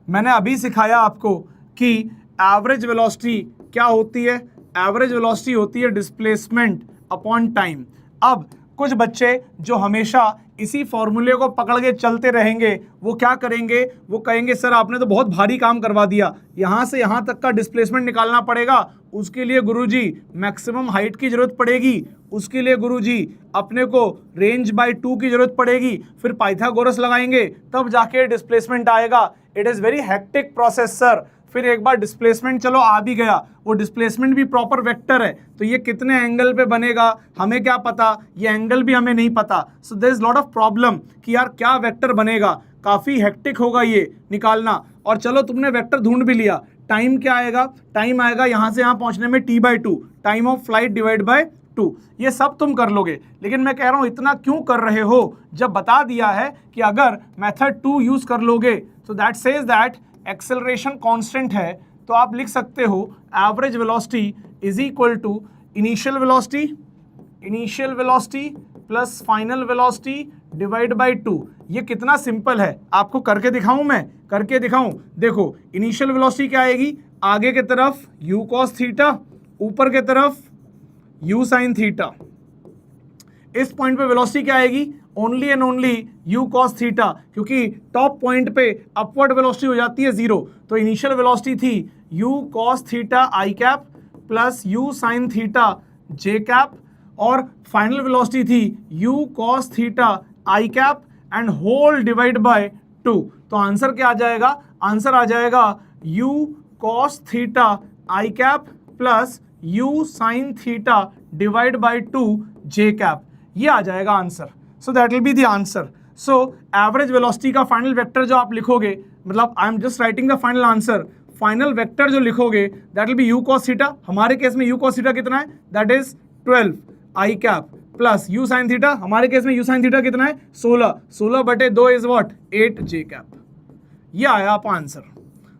मैंने अभी सिखाया आपको कि एवरेज वेलोसिटी क्या होती है। एवरेज वेलोसिटी होती है डिस्प्लेसमेंट अपॉन टाइम। अब कुछ बच्चे जो हमेशा इसी फॉर्मूले को पकड़ के चलते रहेंगे, वो क्या करेंगे, वो कहेंगे सर आपने तो बहुत भारी काम करवा दिया, यहाँ से यहाँ तक का डिस्प्लेसमेंट निकालना पड़ेगा, उसके लिए गुरुजी मैक्सिमम हाइट की जरूरत पड़ेगी, उसके लिए गुरुजी अपने को रेंज बाय 2 की जरूरत पड़ेगी, फिर पाइथागोरस लगाएंगे तब जाके डिस्प्लेसमेंट आएगा। It is very hectic process sir. फिर एक बार डिस्प्लेसमेंट चलो आ भी गया, वो डिस्प्लेसमेंट भी प्रॉपर वेक्टर है, तो ये कितने एंगल पे बनेगा हमें क्या पता, ये एंगल भी हमें नहीं पता। So there is lot of problem कि यार क्या वेक्टर बनेगा, काफ़ी हेक्टिक होगा ये निकालना। और चलो तुमने वेक्टर ढूंढ भी लिया, टाइम क्या आएगा, टाइम आएगा यहाँ से यहाँ पहुँचने में t/2, time of flight divide by 2। ये सब तुम कर लोगे, लेकिन मैं कह रहा हूं इतना क्यों कर रहे हो जब बता दिया है कि अगर मेथड 2 यूज कर लोगे तो that says that acceleration constant है, तो आप लिख सकते हो average velocity is equal to initial velocity plus final velocity divide by 2। ये कितना सिंपल है, आपको करके दिखाऊं, मैं करके दिखाऊं। देखो इनिशियल वेलोसिटी क्या आएगी, आगे की तरफ u cos थीटा, ऊपर की तरफ u sin थीटा। इस पॉइंट पे वेलोसिटी क्या आएगी, only and only u cos theta, क्योंकि टॉप पॉइंट पे अपवर्ड वेलोसिटी हो जाती है 0। तो इनिशियल वेलोसिटी थी u cos theta i cap plus u sin theta j cap, और फाइनल वेलोसिटी थी u cos theta i cap and whole divide by 2। तो आंसर क्या आ जाएगा, आंसर आ जाएगा u cos theta i cap plus u sin theta divide by 2 j cap. ये आ जाएगा answer. So that will be the answer. So average velocity का final vector जो आप लिखोगे, मतलब I am just writing the final answer, final vector जो लिखोगे that will be u cos theta. हमारे केस में u cos थीटा कितना है, that is 12 i cap plus u sin theta, हमारे केस में u sin थीटा कितना है 16 बटे 2 इज व्हाट 8 j कैप। ये आया आपका answer,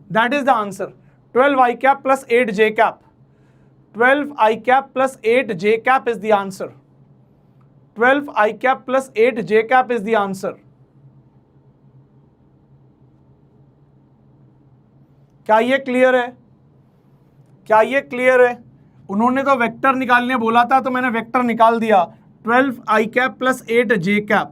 that is the answer 12 i cap plus 8 j cap. 12 i cap plus 8 j cap is the answer. 12 i cap plus 8 j cap is the answer. क्या ये clear है, क्या ये clear है? उन्होंने तो वेक्टर निकालने बोला था तो मैंने वेक्टर निकाल दिया, 12 i cap plus 8 j cap.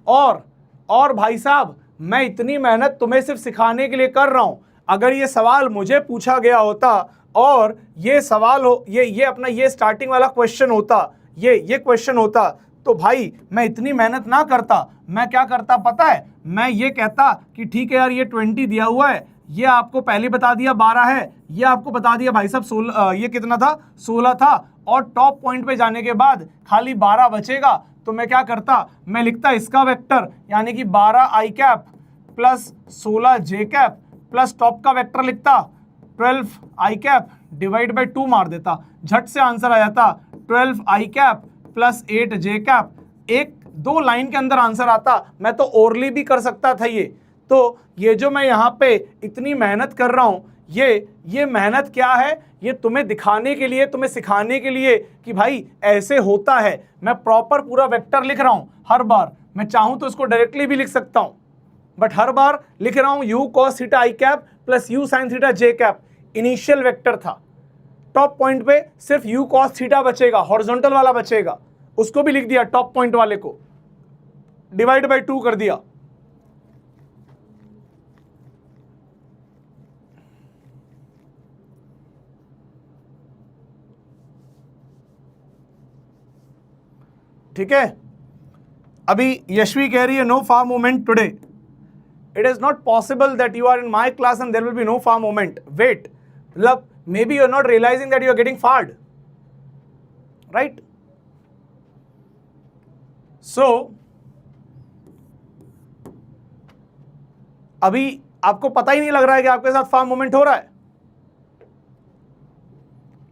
और भाई साहब मैं इतनी मेहनत तुम्हें सिर्फ सिखाने के लिए कर रहा हूं, अगर ये सवाल मुझे पूछा गया होता और ये सवाल हो, ये अपना ये स्टार्टिंग वाला क्वेश्चन होता, ये क्वेश्चन होता, तो भाई मैं इतनी मेहनत ना करता। मैं क्या करता पता है, मैं ये कहता कि ठीक है यार ये 20 दिया हुआ है, ये आपको पहले बता दिया 12 है, ये आपको बता दिया भाई साहब 16, ये कितना था 16 था, और टॉप पॉइंट पे जाने के बाद खाली 12 बचेगा, तो मैं क्या करता, मैं लिखता इसका वेक्टर यानी कि 12 i cap plus 16 j cap plus top का वेक्टर लिखता 12 i कैप डिवाइड बाय 2 मार देता, झट से आंसर आ जाता 12 i cap plus 8 j cap. एक दो लाइन के अंदर आंसर आता। मैं तो ओरली भी कर सकता था ये। तो ये जो मैं यहाँ पे इतनी मेहनत कर रहा हूँ, ये मेहनत क्या है, ये तुम्हें दिखाने के लिए, तुम्हें सिखाने के लिए कि भाई ऐसे होता है। मैं प्रॉपर पूरा वेक्टर लिख रहा हूँ हर बार। मैं चाहूँ तो इसको डायरेक्टली भी लिख सकता हूँ, बट हर बार लिख रहा हूँ u cos theta i cap plus u sin theta j cap. Initial vector था, टॉप पॉइंट पे सिर्फ u cos थीटा बचेगा, हॉरिजॉन्टल वाला बचेगा, उसको भी लिख दिया, टॉप पॉइंट वाले को डिवाइड बाय 2 कर दिया। ठीक है, अभी यशवी कह रही है no far movement today. It is not possible that you are in my class and there will be no far movement. Wait, मतलब maybe you are not realising that you are getting farred, right? So अभी आपको पता ही नहीं लग रहा है कि आपके साथ फार मूवमेंट हो रहा है।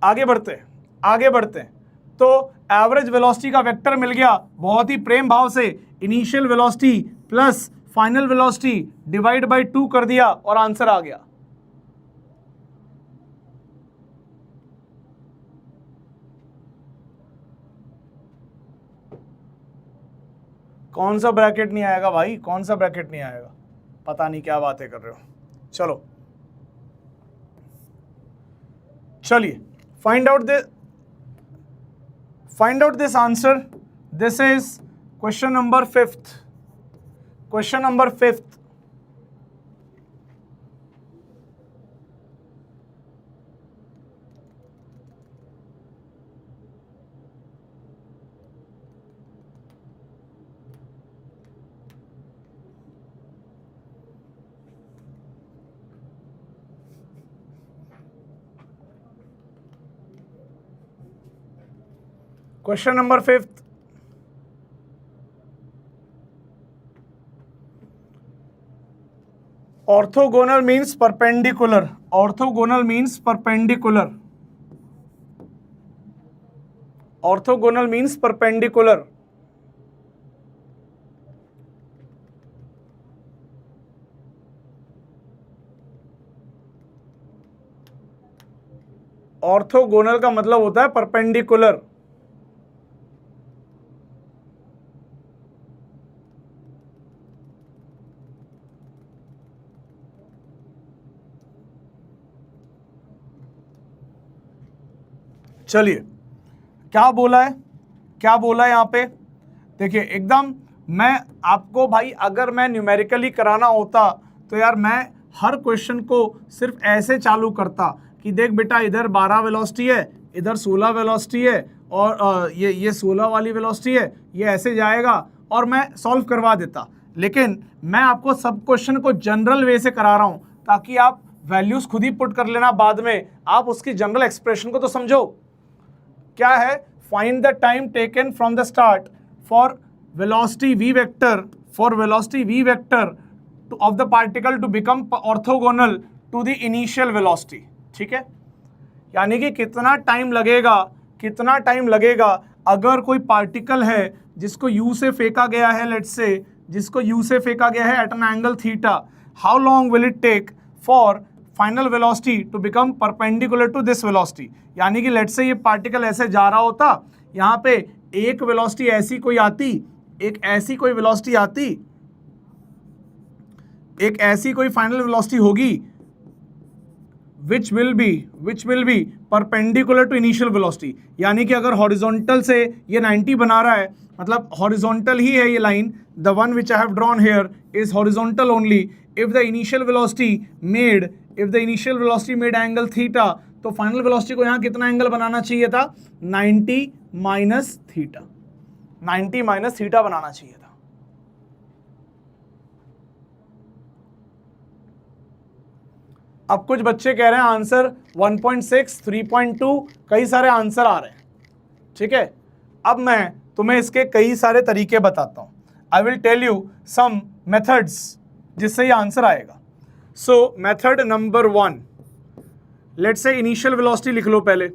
आगे बढ़ते हैं। तो एवरेज वेलोसिटी का वेक्टर मिल गया बहुत ही प्रेम भाव से, initial velocity plus final velocity divide by 2 कर दिया और आंसर आ गया। कौन सा ब्रैकेट नहीं आएगा भाई, कौन सा ब्रैकेट नहीं आएगा? पता नहीं क्या बातें कर रहे हो। चलो चलिए find out this answer. This is question number 5th। Question number 5th। Question number 5th. Orthogonal means perpendicular. Orthogonal means perpendicular. Orthogonal means perpendicular. Orthogonal का मतलब होता है परपेंडिकुलर। चलिए क्या बोला है, क्या बोला है यहां पे, देखिए एकदम मैं आपको भाई अगर मैं न्यूमेरिकली कराना होता तो यार मैं हर क्वेश्चन को सिर्फ ऐसे चालू करता कि देख बेटा इधर 12 वेलोसिटी है, इधर 16 वेलोसिटी है और ये 16 वाली वेलोसिटी है, ये ऐसे जाएगा और मैं सॉल्व करवा देता। लेकिन मैं आपको सब क्वेश्चन को जनरल वे से करा रहा हूं ताकि आप वैल्यूज खुद ही पुट कर लेना, बाद में आप उसकी जनरल एक्सप्रेशन को तो समझो। क्या है, find the time taken from the start for velocity v vector, for velocity v vector of the particle to become orthogonal to the initial velocity. ठीक है, यानी कि कितना टाइम लगेगा, कितना टाइम लगेगा अगर कोई पार्टिकल है जिसको u से फेंका गया है, लेट्स से जिसको u से फेंका गया है at an angle theta, how long will it take for final velocity to become perpendicular to this velocity. यानी कि लेट्स से ये पार्टिकल ऐसे जा रहा होता, यहाँ पे एक वेलोसिटी ऐसी कोई आती, एक ऐसी कोई वेलोसिटी आती, एक ऐसी कोई फाइनल वेलोसिटी होगी which will be perpendicular to initial velocity। यानी कि अगर हॉरिजॉन्टल से ये 90 बना रहा है, मतलब हॉरिजॉन्टल ही है ये line, the one which I have drawn here is horizontal only। if the initial velocity made angle theta, तो फाइनल वेलोसिटी को यहाँ कितना एंगल बनाना चाहिए था, 90 माइनस थीटा, 90 माइनस थीटा बनाना चाहिए था। अब कुछ बच्चे कह रहे हैं आंसर 1.6, 3.2, कई सारे आंसर आ रहे हैं। ठीक है, अब मैं तुम्हें इसके कई सारे तरीके बताता हूं। I will tell you some methods जिससे ये आंसर आएगा। So method number 1, let's say initial velocity लिख लो, पहले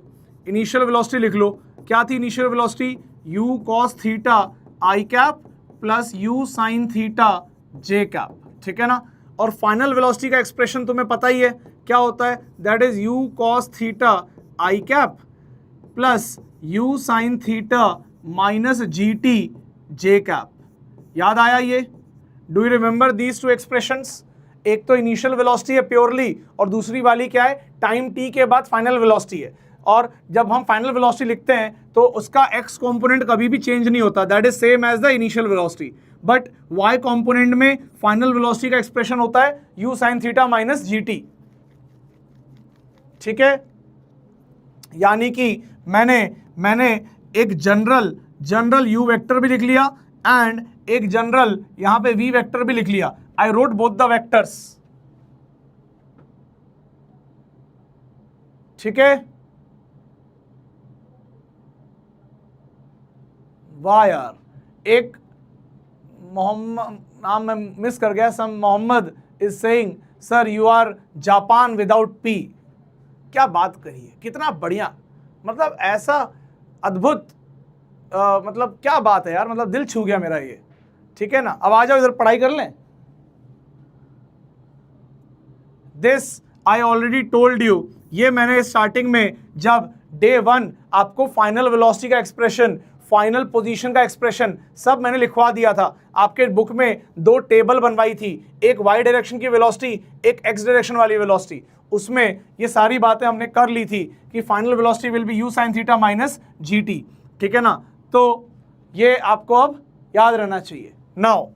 इनिशियल वेलोसिटी लिख लो। क्या थी initial velocity, u cos theta i cap plus u sin theta j cap. ठीक है ना, और फाइनल वेलोसिटी का एक्सप्रेशन तुम्हें पता ही है क्या होता है, that is u cos theta i cap plus u sin theta minus gt j cap. याद आया ये? Do you remember these two expressions? एक तो इनिशियल वेलोसिटी है प्योरली, और दूसरी वाली क्या है, टाइम t के बाद फाइनल वेलोसिटी है। और जब हम फाइनल वेलोसिटी लिखते हैं तो उसका x कंपोनेंट कभी भी चेंज नहीं होता, that is same as the initial velocity. But y component में फाइनल वेलोसिटी का एक्सप्रेशन होता है u sin theta minus gt। ठीक है, यानी कि मैंने एक जनरल u वेक्टर भी लिख लिया एंड एक जनरल यहां पे v वेक्टर भी लिख लिया। I wrote both the vectors. ठीक है, वाह यार, एक मोहम्मद नाम मैं मिस कर गया, some Mohammad is saying sir you are Japan without P. क्या बात कही है, कितना बढ़िया, मतलब ऐसा अद्भुत, मतलब क्या बात है यार, मतलब दिल छू गया मेरा ये। ठीक है ना, अब आ जाओ इधर पढ़ाई कर लें। This I already told you, ये मैंने स्टार्टिंग में जब डे 1 आपको फाइनल वेलोसिटी का एक्सप्रेशन, फाइनल पोजीशन का एक्सप्रेशन सब मैंने लिखवा दिया था। आपके बुक में 2 टेबल बनवाई थी, एक वाई डायरेक्शन की वेलोसिटी, एक एक्स डायरेक्शन वाली वेलोसिटी। उसमें ये सारी बातें हमने कर ली थी कि final velocity will be u sin theta minus gt। ठीक है ना, तो ये आपको अब याद रहना चाहिए। नाउ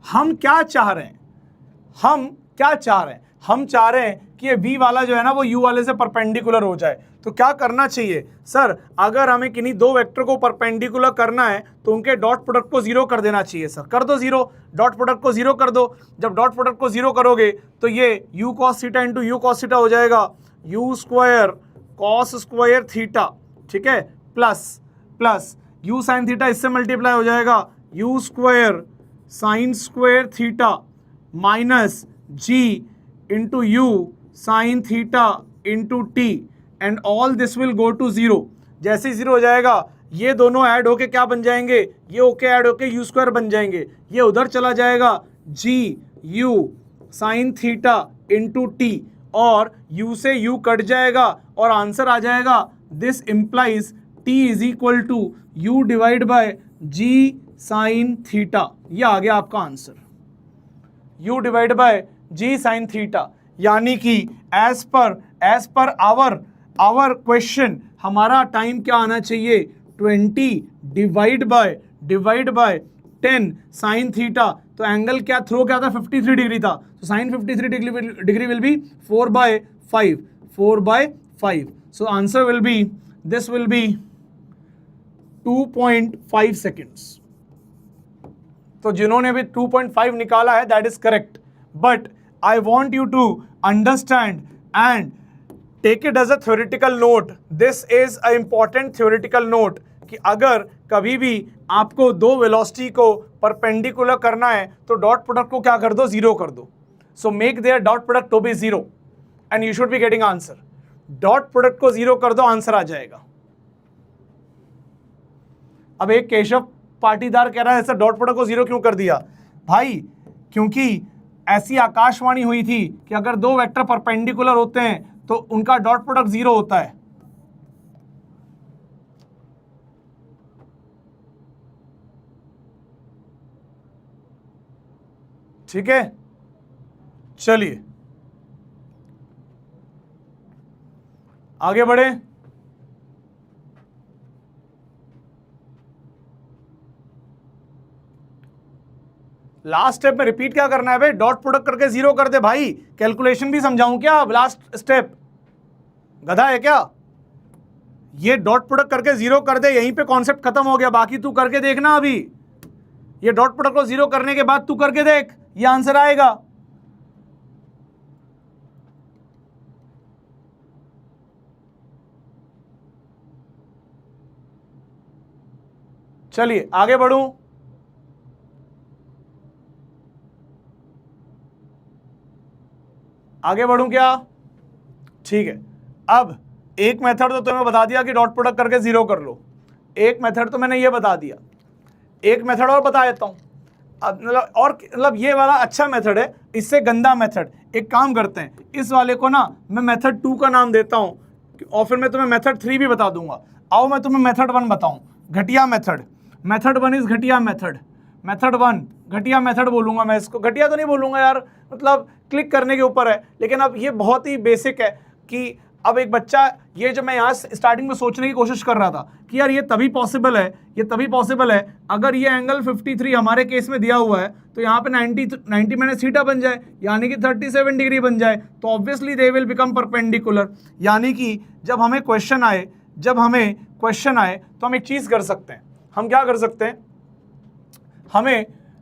हम क्या चाह रहे हैं, हम चाह रहे हैं कि ये v वाला जो है ना वो u वाले से परपेंडिकुलर हो जाए। तो क्या करना चाहिए सर, अगर हमें किन्हीं 2 वेक्टर को परपेंडिकुलर करना है तो उनके डॉट प्रोडक्ट को 0 कर देना चाहिए। सर कर दो 0, डॉट प्रोडक्ट को 0 कर दो। जब डॉट प्रोडक्ट को 0 करोगे तो ये u cos theta into u cos theta हो जाएगा, u square cos square theta. ठीक है, प्लस u sin थीटा इससे मल्टीप्लाई हो जाएगा, u square sine square theta minus g into u sine theta into t। And all this will go to zero. जैसे ही zero हो जाएगा ये दोनों ऐड होके क्या बन जाएंगे, ये ओके ऐड होके यू स्क्वायर बन जाएंगे, ये उधर चला जाएगा g u sine theta into t, और u से u कट जाएगा और आंसर आ जाएगा this implies t is equal to u divide by g sine theta. ये आ गया आपका answer, u divide by g sine theta. यानी कि एज पर आवर क्वेश्चन हमारा टाइम क्या आना चाहिए, 20 डिवाइड बाय 10 साइन थीटा। तो एंगल क्या थ्रो क्या था, 53 डिग्री था, तो sine 53 degree will be 4/5। So answer will be, this will be 2.5 seconds. तो जिन्होंने भी 2.5 निकाला है that is correct, but I want you to understand and take it as a theoretical note. This is a important theoretical note कि अगर कभी भी आपको दो वेलोसिटी को परपेंडिकुलर करना है तो डॉट प्रोडक्ट को क्या कर दो, जीरो कर दो। So make their dot product to be zero and you should be getting answer. Dot product को जीरो कर दो, आंसर आ जाएगा। अब एक केशव पाटीदार कह रहा है ऐसा डॉट प्रोडक्ट को जीरो क्यों कर दिया भाई, क्योंकि ऐसी आकाशवाणी हुई थी कि अगर दो वेक्टर परपेंडिकुलर होते हैं तो उनका डॉट प्रोडक्ट जीरो होता है। ठीक है, चलिए आगे बढ़े। लास्ट स्टेप में रिपीट क्या करना है भाई, डॉट प्रोडक्ट करके जीरो कर दे भाई। कैलकुलेशन भी समझाऊं क्या अब लास्ट स्टेप, गधा है क्या? ये डॉट प्रोडक्ट करके जीरो कर दे, यहीं पे कॉन्सेप्ट खत्म हो गया। बाकी तू करके देखना, अभी ये डॉट प्रोडक्ट को जीरो करने के बाद तू करके देख, ये आंसर आएगा। चलिए आगे बढ़ूं। आगे बढ़ूं क्या? ठीक है, अब एक मेथड तो तुम्हें बता दिया कि डॉट प्रोडक्ट करके जीरो कर लो। एक मेथड तो मैंने ये बता दिया, एक मेथड और बता देता हूं। मतलब ये वाला अच्छा मेथड है, इससे गंदा मेथड। एक काम करते हैं, इस वाले को ना मैं मेथड 2 का नाम देता हूं और फिर मैं तुम्हें मेथड 3 भी बता दूंगा। आओ मैं तुम्हें मेथड 1 बताऊं, घटिया मेथड। मेथड 1 इज घटिया मेथड। मेथड 1 घटिया मेथड बोलूंगा मैं इसको, घटिया तो नहीं बोलूंगा यार, मतलब क्लिक करने के ऊपर है। लेकिन अब ये बहुत ही बेसिक है कि अब एक बच्चा, ये जो मैं यहाँ स्टार्टिंग में सोचने की कोशिश कर रहा था कि यार ये तभी पॉसिबल है, ये तभी पॉसिबल है अगर ये एंगल 53 हमारे केस में दिया हुआ है तो यहाँ पे 90 माइनस थीटा बन जाए, यानी कि 37 डिग्री बन जाए, तो obviously they will become perpendicular. यानी कि जब हमें क्वेश्चन आए तो हम एक चीज़ कर सकते हैं। हम क्या कर सकते हैं,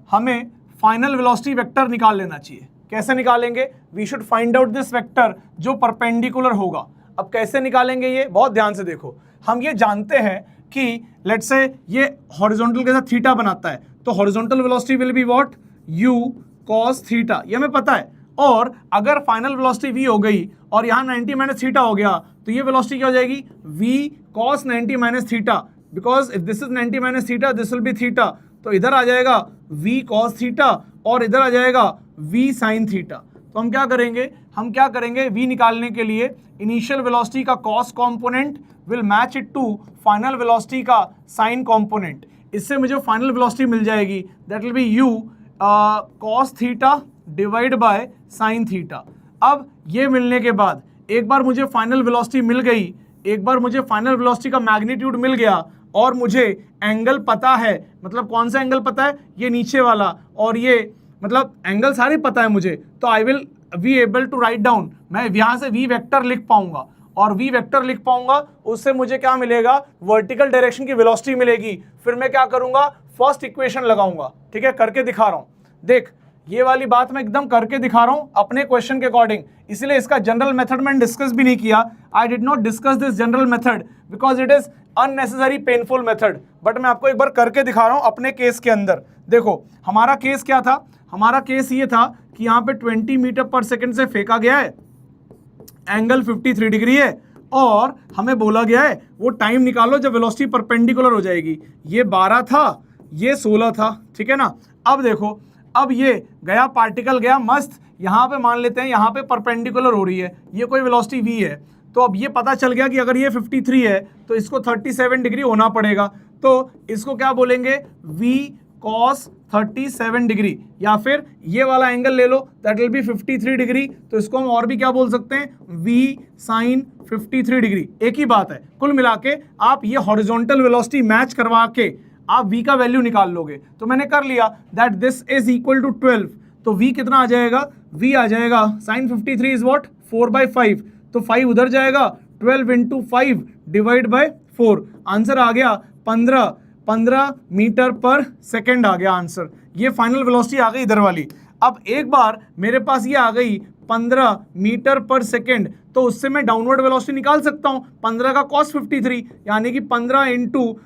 हमें फाइनल वेलोसिटी वेक्टर निकाल लेना चाहिए। कैसे निकालेंगे? We should find out this vector जो परपेंडिकुलर होगा। अब कैसे निकालेंगे ये, बहुत ध्यान से देखो। हम ये जानते हैं कि लेट्स से ये हॉरिजॉन्टल के साथ थीटा बनाता है, तो horizontal velocity will be what, u cos theta, ये हमें पता है। और अगर फाइनल वेलोसिटी v हो गई और यहाँ 90 माइनस थीटा हो गया तो ये वेलोसिटी क्या हो जाएगी, v cos 90 minus theta, because if this is 90 minus theta this will be theta, तो इधर आ जाएगा v cos थीटा और इधर आ जाएगा v sin थीटा। तो हम क्या करेंगे, v निकालने के लिए इनिशियल वेलोसिटी का cos component will match it to final velocity का sin कंपोनेंट। इससे मुझे फाइनल वेलोसिटी मिल जाएगी, that will be u cos theta divide by sin theta. अब ये मिलने के बाद एक बार मुझे फाइनल वेलोसिटी मिल गई, एक बार मुझे फाइनल वेलोसिटी का मैग्नीट्यूड मिल गया और मुझे एंगल पता है, मतलब कौन सा एंगल पता है, ये नीचे वाला, और ये मतलब एंगल सारे पता है मुझे, तो I will be able to write down, मैं यहाँ से v वेक्टर लिख पाऊंगा, और v वेक्टर लिख पाऊंगा, उससे मुझे क्या मिलेगा, वर्टिकल डायरेक्शन की वेलोसिटी मिलेगी। फिर मैं क्या करूंगा, फर्स्ट इक्वेशन लगाऊंगा। ठीक है, करके दिखा रहा हूँ, देख ये वाली बात मैं एकदम करके दिखा रहा हूँ अपने क्वेश्चन के अकॉर्डिंग, इसलिए इसका जनरल मेथड मैंने डिस्कस भी नहीं किया। I did not discuss this general method because it is unnecessary painful method, but मैं आपको एक बार करके दिखा रहा हूँ अपने केस के अंदर। देखो हमारा केस क्या था, हमारा केस ये था कि यहाँ पे 20 मीटर पर सेकंड से फेंका गया है, एंगल 53 डिग्री है, और हमें बोला गया है वो टाइम निकालो जब वेलोसिटी परपेंडिकुलर हो जाएगी। ये 12 था, ये 16 था, ठीक है ना। अब देखो, अब ये गया पार्टिकल गया मस्त, यहाँ पे मान लेते हैं यहाँ पे परपेंडिकुलर हो रही है, ये कोई वेलोसिटी v है। तो अब ये पता चल गया कि अगर ये 53 है तो इसको 37 डिग्री होना पड़ेगा, तो इसको क्या बोलेंगे, v cos 37 डिग्री, या फिर ये वाला एंगल ले लो दैट विल बी 53 डिग्री, तो इसको हम और भी क्या बोल सकते हैं, v sin 53 डिग्री, एक ही बात है। कुल मिला के आप ये हॉरिजॉन्टल वेलोसिटी मैच करवा के आप v का वैल्यू निकाल लोगे। तो मैंने कर लिया that this is equal to 12, तो v कितना आ जाएगा, v आ जाएगा sin 53 इज व्हाट 4/5, तो 5 उधर जाएगा, 12 इंटू 5 डिवाइड बाय 4, आंसर आ गया 15 मीटर पर सेकेंड आ गया आंसर। ये फाइनल वेलोसिटी आ गई इधर वाली। अब एक बार मेरे पास ये आ गई 15 मीटर पर सेकेंड, तो उससे मैं डाउनवर्ड वेलोसिटी निकाल सकता हूँ। 15 का cos 53 यानी कि 15 इंटू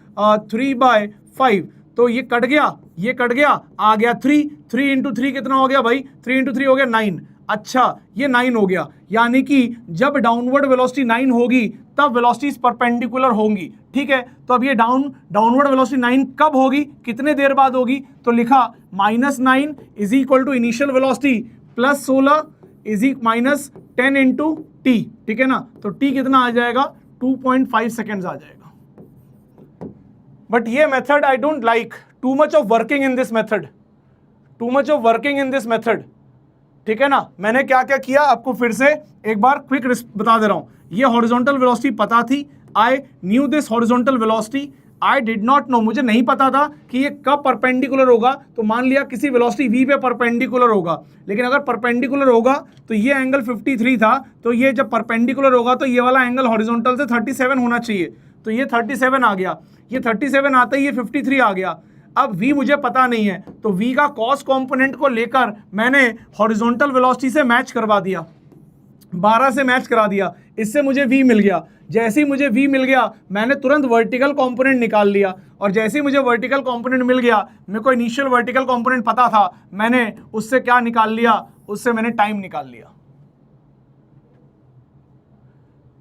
3/5, तो ये कट गया, ये कट गया, आ गया 3 इंटू 3 कितना हो गया भाई, 3 इंटू 3 हो गया 9। अच्छा, ये 9 हो गया, यानी कि जब डाउनवर्ड वेलोसिटी 9 होगी तब वेलोसिटीज परपेंडिकुलर होंगी, ठीक है। तो अब ये डाउनवर्ड वेलोसिटी 9 कब होगी, कितने देर बाद होगी, तो लिखा -9 is equal to initial velocity plus 16 is minus 10 into t, ठीक है ना। तो टी कितना आ जाएगा, 2.5 सेकेंड्स आ जाएगा। बट ये method I don't like, too much of working in this method, too much of working in this method, ठीक है ना। मैंने क्या क्या किया आपको फिर से एक बार क्विक बता दे रहा हूं। ये हॉरिजॉन्टल वेलोसिटी पता थी, I knew this horizontal velocity, I did not know, मुझे नहीं पता था कि ये कब परपेंडिकुलर होगा। तो मान लिया किसी वेलोसिटी v पे परपेंडिकुलर होगा, लेकिन अगर परपेंडिकुलर होगा तो ये एंगल 53 था, तो ये जब परपेंडिकुलर होगा तो ये वाला एंगल हॉरिजॉन्टल से 37 होना चाहिए, तो ये 37 आ गया, ये 37 आता ही ये 53 आ गया। अब v मुझे पता नहीं है, तो v का cos कंपोनेंट को लेकर मैंने हॉरिजॉन्टल वेलोसिटी से मैच करवा दिया, 12 से मैच करा दिया, इससे मुझे v मिल गया। जैसे ही मुझे v मिल गया मैंने तुरंत वर्टिकल कंपोनेंट निकाल लिया, और जैसे ही मुझे वर्टिकल कंपोनेंट मिल गया, मेरे को इनिशियल वर्टिकल कंपोनेंट पता था, मैंने उससे क्या निकाल लिया, उससे मैंने टाइम निकाल लिया।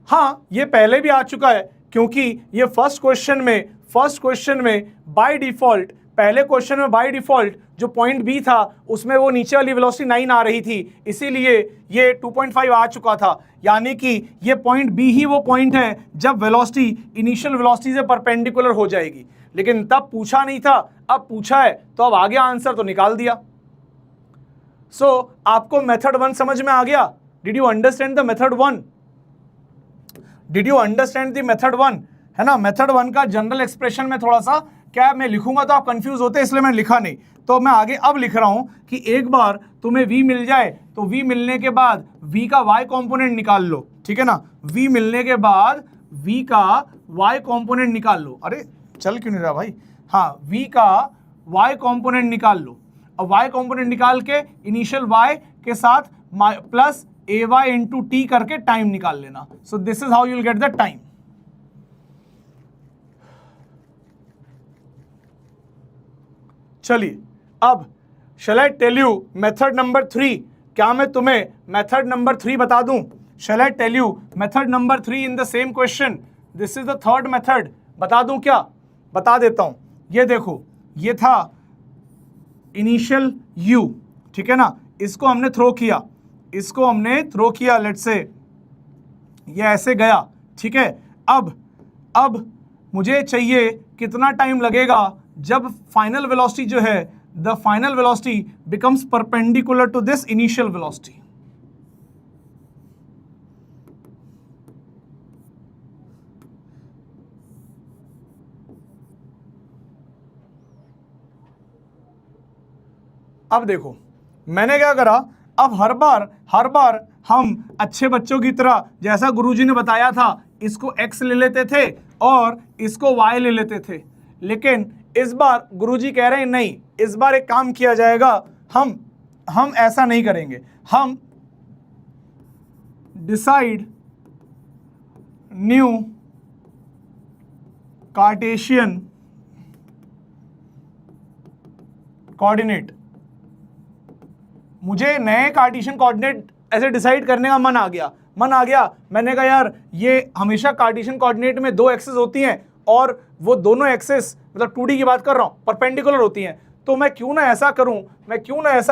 हाँ, ये पहले भी आ चुका है, क्योंकि ये फर्स्ट क्वेश्चन में बाय डिफॉल्ट, पहले क्वेश्चन में बाय डिफॉल्ट जो पॉइंट बी था उसमें वो नीचे वाली वेलोसिटी 9 आ रही थी, इसीलिए ये 2.5 आ चुका था। यानी कि ये पॉइंट बी ही वो पॉइंट है जब वेलोसिटी इनिशियल वेलोसिटी से परपेंडिकुलर हो जाएगी, लेकिन तब पूछा नहीं था, अब पूछा है तो अब आ गया आंसर, तो निकाल दिया। सो आपको मेथड 1 समझ में आ गया? Did you understand the method 1? Did you understand the method 1? है ना। मेथड 1 का जनरल एक्सप्रेशन में थोड़ा सा क्या मैं लिखूंगा तो आप कंफ्यूज होते, इसलिए मैं लिखा नहीं, तो मैं आगे अब लिख रहा हूं कि एक बार तुम्हें v मिल जाए तो v मिलने के बाद v का y कंपोनेंट निकाल लो, ठीक है ना। v मिलने के बाद v का y कंपोनेंट निकाल लो। अरे चल क्यों नहीं रहा भाई, हाँ, v का y कंपोनेंट निकाल लो, और y कंपोनेंट निकाल के इनिशियल y के साथ प्लस ay इंटू टी करके टाइम निकाल लेना। So this is how you will get the time. चलिए, अब shall I tell you method number 3? क्या मैं तुम्हें मेथड नंबर 3 बता दूं? Shall I tell you method number 3 in the same question? This is the third method. बता दूं क्या? बता देता हूं। ये देखो, ये था इनिशियल u, ठीक है ना, इसको हमने थ्रो किया, लेट्स से ये ऐसे गया, ठीक है। अब मुझे चाहिए कितना टाइम लगेगा जब फाइनल वेलोसिटी जो है, the final velocity becomes perpendicular to this initial velocity. अब देखो मैंने क्या करा, अब हर बार हम अच्छे बच्चों की तरह जैसा गुरुजी ने बताया था, इसको x ले लेते थे और इसको y ले लेते थे, लेकिन इस बार गुरुजी कह रहे हैं नहीं, इस बार एक काम किया जाएगा, हम ऐसा नहीं करेंगे, हम डिसाइड न्यू कार्टेशियन कोऑर्डिनेट। मुझे नए कार्टेशियन कोऑर्डिनेट ऐसे डिसाइड करने का मन आ गया, मैंने कहा यार ये हमेशा कार्टेशियन कोऑर्डिनेट में दो एक्सेस होती हैं और वो दोनों एक्सेस मतलब 2D की बात कर रहा हूँ परपेंडिकुलर होती हैं, तो मैं क्यों ना ऐसा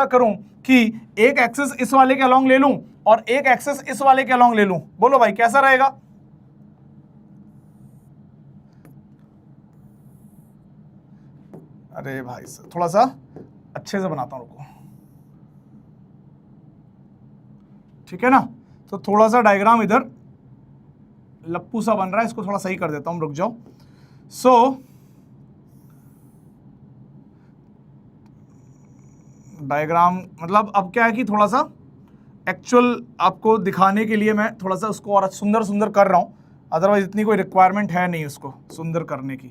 करूं कि एक एक्सेस इस वाले के अलोंग ले लूं और एक एक्सेस इस वाले के अलोंग ले लूं। बोलो भाई कैसा रहेगा? अरे भाई थोड़ा सा अच्छे से बनाता हूं, रुको, ठीक है ना। तो थोड़ा सा डायग्राम इधर लप्पू सा बन रहा है, इसको थोड़ा सही कर देता हूं, रुक जाओ। डायग्राम मतलब अब क्या है कि थोड़ा सा एक्चुअल आपको दिखाने के लिए मैं थोड़ा सा उसको और सुंदर कर रहा हूं, अदरवाइज इतनी कोई रिक्वायरमेंट है नहीं उसको सुंदर करने की।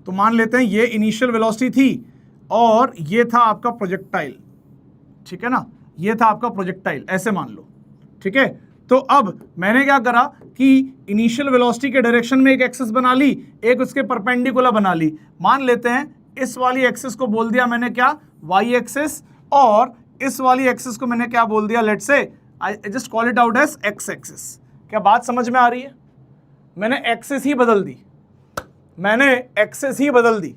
तो मान लेते हैं ये इनिशियल वेलोसिटी थी और ये था आपका प्रोजेक्टाइल, ठीक है ना, ये था आपका प्रोजेक्टाइल, ऐसे मान लो, ठीक है। तो अब मैंने क्या करा कि इनिशियल वेलोसिटी के डायरेक्शन में एक एक्सिस बना ली, एक उसके परपेंडिकुलर बना ली। मान लेते हैं इस वाली एक्सिस को बोल दिया मैंने क्या, वाई एक्सिस, और इस वाली एक्सिस को मैंने क्या बोल दिया, let's say I just call it out as x axis. क्या बात समझ में आ रही है? मैंने एक्सिस ही बदल दी,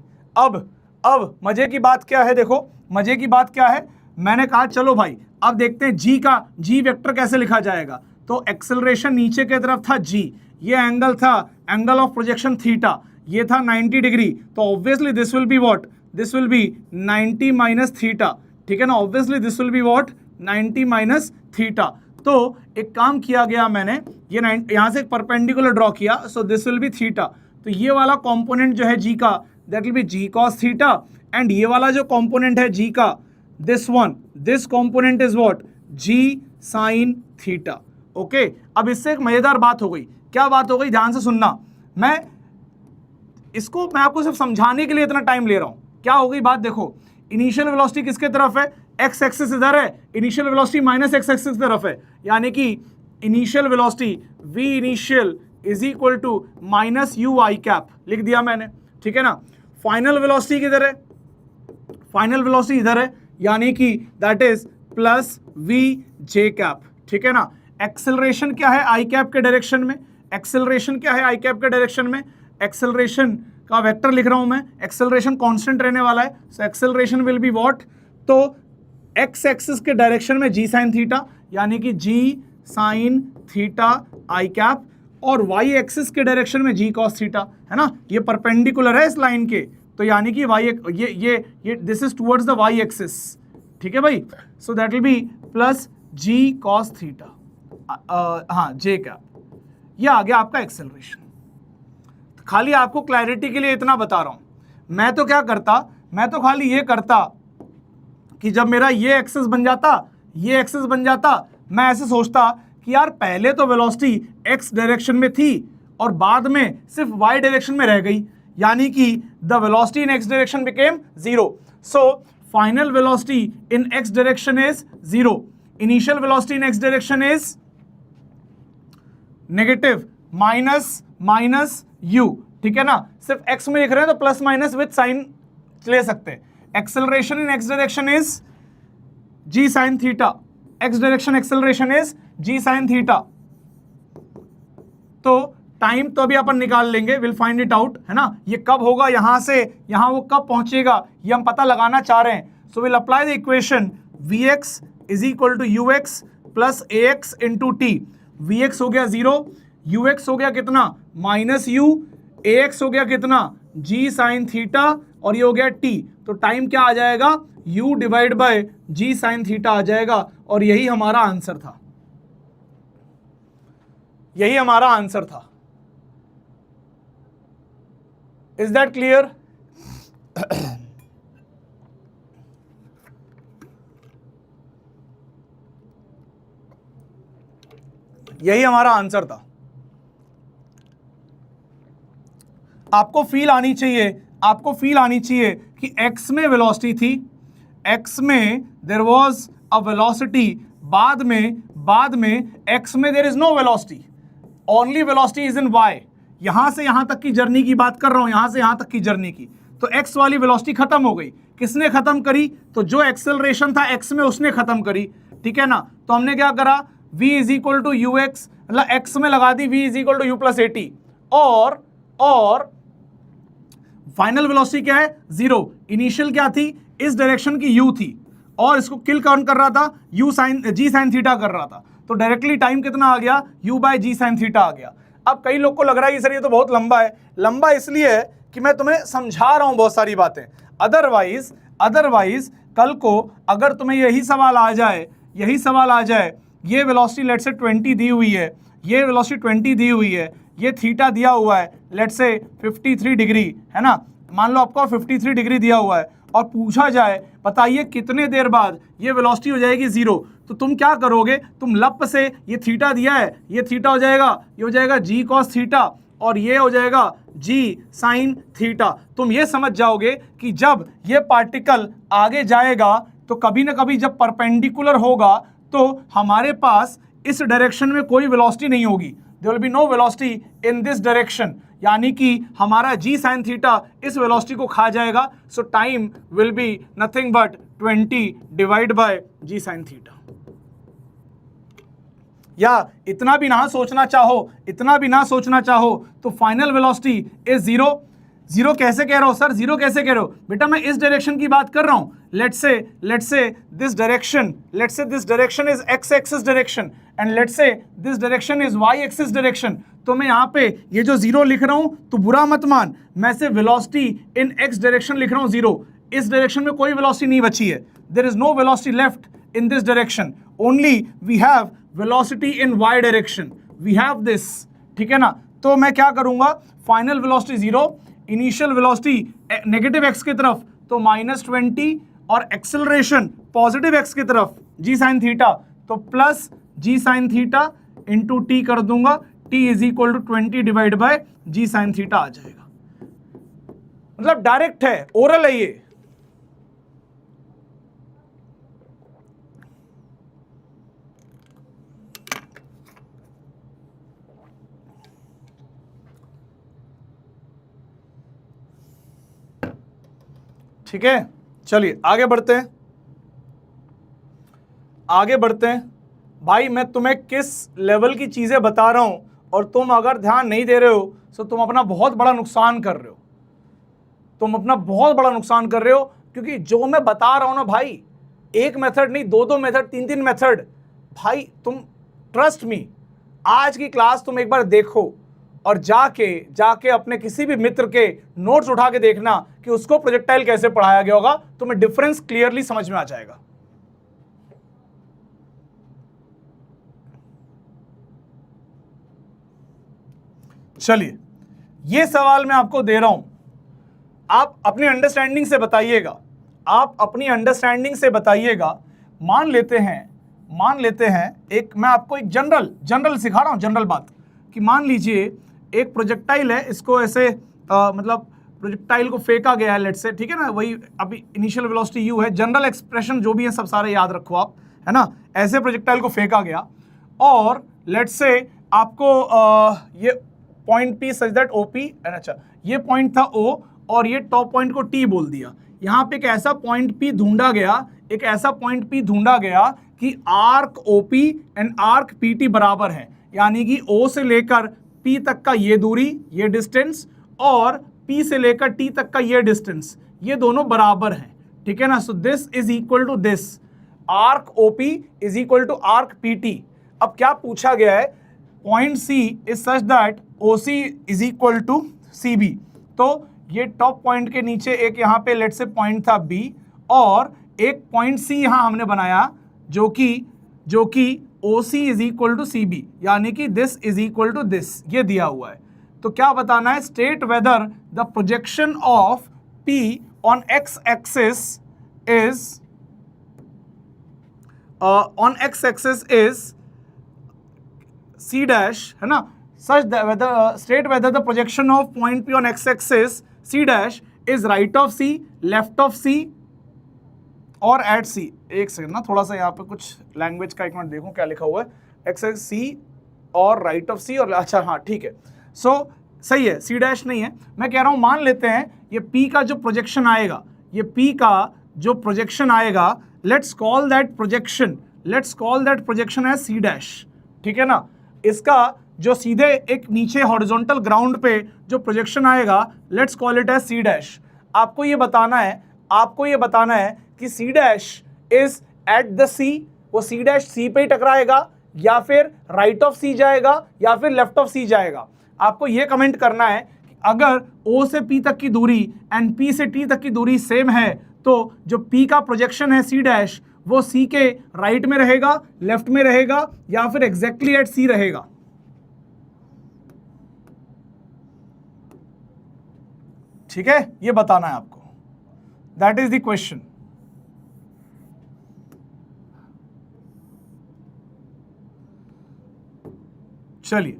अब मजे की बात क्या है, देखो मजे की बात क्या है, मैंने कहा चलो भाई अब देखते हैं जी वेक्टर कैसे लिखा जाएगा। तो एक्सेलरेशन नीचे की तरफ था जी, ये एंगल था एंगल ऑफ प्रोजेक्शन थीटा, ये था 90 डिग्री, तो obviously this will be what, this will B 90 minus theta, ठीक है ना, obviously this will be what 90 minus theta. तो एक काम किया गया, मैंने ये यहाँ से परपेंडिकुलर ड्रॉ किया, so this will be theta. तो ये वाला कंपोनेंट जो है जी का, that will be G cos theta, and ये वाला जो कंपोनेंट है जी का, this component is what, G sine theta. Okay, अब इससे एक मजेदार बात हो गई। क्या बात हो गई, ध्यान से सुनना, मैं आपको सिर्फ समझाने के लिए इतना टाइम ले रहा हूं। क्या हो गई बात, देखो इनिशियल वेलोसिटी किसके तरफ है, एक्स एक्सिस इधर है, initial velocity minus x axis की तरफ है, यानी कि initial velocity v initial is equal to minus u i cap लिख दिया मैंने, ठीक है ना। फाइनल वेलोसिटी किधर है, फाइनल वेलोसिटी इधर है, यानी कि that is plus v j cap, ठीक है ना। एक्सेलरेशन क्या है आई कैप के डायरेक्शन में, एक्सेलरेशन क्या है आई कैप के डायरेक्शन में, एक्सेलरेशन का वेक्टर लिख रहा हूं मैं, एक्सेलरेशन कांस्टेंट रहने वाला है, so acceleration will be what, तो एक्स एक्सिस के डायरेक्शन में जी साइन थीटा, यानी कि जी साइन थीटा आई कैप, और वाई एक्सिस के डायरेक्शन में जी कॉस थीटा, है ना, ये परपेंडिकुलर है इस लाइन के, तो यानी कि वाई ये this is towards the y axis, ठीक है भाई, so that will be plus g cos theta, हाँ जे कैप, ये आ गया आपका एक्सेलरेशन। खाली आपको क्लैरिटी के लिए इतना बता रहा हूं, मैं तो क्या करता, मैं तो खाली ये करता कि जब मेरा ये एक्सिस बन जाता, ये एक्सिस बन जाता, मैं ऐसे सोचता कि यार पहले तो वेलोसिटी एक्स डायरेक्शन में थी और बाद में सिर्फ वाई डायरेक्शन में रह गई, यानी कि the velocity in x direction became zero, so final velocity in x direction is zero, initial velocity in x direction is negative minus you, ठीक है ना, सिर्फ x में लिख रहे हैं तो प्लस माइनस विद साइन ले सकते हैं। Acceleration in x direction is g sine theta, x direction acceleration is g sine theta. तो टाइम तो अभी अपन निकाल लेंगे, विल फाइंड इट आउट, है ना, ये कब होगा, यहां से यहां वो कब पहुंचेगा ये हम पता लगाना चाह रहे हैं। So will apply the equation vx is equal to ux plus ax into t. vx हो गया 0, ux हो गया कितना माइनस u, ax हो गया कितना g साइन थीटा, और ये हो गया t, तो टाइम क्या आ जाएगा, u divide by g sine theta आ जाएगा, और यही हमारा आंसर था, यही हमारा आंसर था। Is that clear? यही हमारा आंसर था। आपको फील आनी चाहिए कि x में वेलोसिटी थी, x में देयर वाज अ वेलोसिटी, बाद में x में there is no velocity, only velocity is in y। यहां से यहां तक की जर्नी की बात कर रहा हूं, यहां से यहां तक की जर्नी की, तो x वाली वेलोसिटी खत्म हो गई, किसने खत्म करी? तो जो एक्सेलरेशन था x में उसने खत्म करी, ठीक है ना। तो हमने क्या करा, v is equal to u x, मतलब x में लगा दी v is equal to you plus A t, और फाइनल वेलोसिटी क्या है? 0। इनिशियल क्या थी? इस डायरेक्शन की u थी, और इसको किल कौन कर रहा था? u sine g sine theta कर रहा था। तो डायरेक्टली टाइम कितना आ गया? u bye g sine theta आ गया। अब कई लोग को लग रहा है कि सर ये तो बहुत लंबा है। लंबा इसलिए है कि मैं तुम्हें समझा रहा हूं बहुत सारी बातें। अदरवाइज कल को अगर तुम्हें यही सवाल आ जाए, ये वेलोसिटी लेट से 20 दी हुई है, ये वेलोसिटी 20 दी हुई है, ये थीटा दिया हुआ है लेट से 53 डिग्री, है ना, मान लो आपको 53 डिग्री दिया हुआ है, और पूछा जाए बताइए कितने देर बाद ये वेलोसिटी हो जाएगी 0, तो तुम क्या करोगे? तुम लप से ये थीटा दिया है, ये थीटा हो जाएगा, ये हो जाएगा जी कॉस थीटा, और ये हो जाएगा जी साइन थीटा। तुम ये समझ जाओगे कि जब ये पार्टिकल आगे जाएगा तो कभी ना कभी जब परपेंडिकुलर होगा तो हमारे पास इस डायरेक्शन में कोई वेलोसिटी नहीं होगी, there will be no velocity in this direction, यानी कि हमारा जी साइन थीटा इस वेलोसिटी को खा जाएगा। So time will be nothing but 20 divide by g sine theta. या इतना भी ना सोचना चाहो तो फाइनल वेलोसिटी इज 0 कैसे कह रहा हूं सर? 0 कैसे कह रहे हो? बेटा मैं इस डायरेक्शन की बात कर रहा हूं। Let's say this direction is x axis direction, and let's say this direction is y axis direction. तो मैं यहाँ पे ये जो 0 लिख रहा हूं तो बुरा मत मान, मैं से वेलोसिटी इन x डायरेक्शन लिख रहा हूं 0। इस डायरेक्शन में कोई वेलोसिटी नहीं बची है, there is no velocity left in this direction, only we have velocity in y direction, we have this, ठीक है ना। तो मैं क्या करूंगा? Final velocity 0, initial velocity negative x की तरफ तो -20, और एक्सेलरेशन पॉजिटिव x की तरफ g साइन थीटा तो plus g sine theta into t कर दूंगा, t is equal to 20 divide by g sine theta आ जाएगा। मतलब डायरेक्ट है, ओरल है ये। ठीक है, चलिए आगे बढ़ते हैं। भाई मैं तुम्हें किस लेवल की चीजें बता रहा हूं, और तुम अगर ध्यान नहीं दे रहे हो तो तुम अपना बहुत बड़ा नुकसान कर रहे हो। क्योंकि जो मैं बता रहा हूं ना भाई, एक मेथड नहीं, दो मेथड, तीन मेथड, भाई तुम ट्रस्ट मी, आज की क्लास तुम एक बार देखो और जाके अपने किसी भी मित्र के नोट्स उठा के देखना कि उसको प्रोजेक्टाइल कैसे पढ़ाया गया होगा, तुम्हें डिफरेंस क्लियरली समझ में आ जाएगा। चलिए, ये सवाल मैं आपको दे रहा हूं, आप अपनी अंडरस्टैंडिंग से बताइएगा। मान लेते हैं एक, मैं आपको एक जनरल सिखा रहा हूं, जनरल बात, कि मान लीजिए एक प्रोजेक्टाइल है, इसको ऐसे मतलब प्रोजेक्टाइल को फेंका गया है, लेट्स से, ठीक है ना, वही अभी इनिशियल वेलोसिटी यू है, जनरल एक्सप्रेशन जो भी है सब सारे याद रखो आप, है ना। ऐसे प्रोजेक्टाइल को फेंका गया, और लेट्स से आपको ये point P such that OP, अच्छा ये पॉइंट था O, और ये टॉप पॉइंट को T बोल दिया। यहाँ पे एक ऐसा पॉइंट P ढूंढा गया कि arc OP and arc PT बराबर है, यानी कि O से लेकर P तक का ये दूरी, ये डिस्टेंस, और P से लेकर T तक का ये डिस्टेंस, ये दोनों बराबर हैं, ठीक है ना। So this is equal to this, arc OP is equal to arc PT। अब क्या पूछा गया है? Point C is such that OC is equal to CB। तो ये टॉप पॉइंट के नीचे एक यहाँ पे लेट से पॉइंट था B, और एक पॉइंट C यहाँ हमने बनाया जो कि OC is equal to CB, यानी कि this is equal to this, ये दिया हुआ है। तो क्या बताना है? State whether the projection of P on x axis is C dash, है ना, such that state whether the projection of point P on x axis C dash is right of C, left of C, और at C। एक second ना, थोड़ा सा यहाँ पे कुछ लैंग्वेज का एक मिनट देखूं क्या लिखा हुआ है, एक्स एक्स C और राइट ऑफ C, और अच्छा हाँ ठीक है, सो सही है, C डैश नहीं है। मैं कह रहा हूँ मान लेते हैं ये P का जो प्रोजेक्शन आएगा, ये P का जो प्रोजेक्शन आएगा, let's call that projection as C dash, ठीक है ना। इसका जो सीधे एक नीचे हॉरिजॉन्टल ग्राउंड पे जो प्रोजेक्शन आएगा, let's call it as C dash. आपको ये बताना है कि C dash is at the C, वो C डैश C पे ही टकराएगा या फिर राइट ऑफ C जाएगा या फिर लेफ्ट ऑफ C जाएगा। आपको ये कमेंट करना है कि अगर O से P तक की दूरी एंड P से T तक की दूरी सेम है तो जो P का प्रोजेक्शन है C डैश वो C के राइट में रहेगा, लेफ्ट में रहेगा या फिर एग्जैक्टली एट C रहेगा। ठीक है, ये बताना है आपको, दैट इज द क्वेश्चन। चलिए,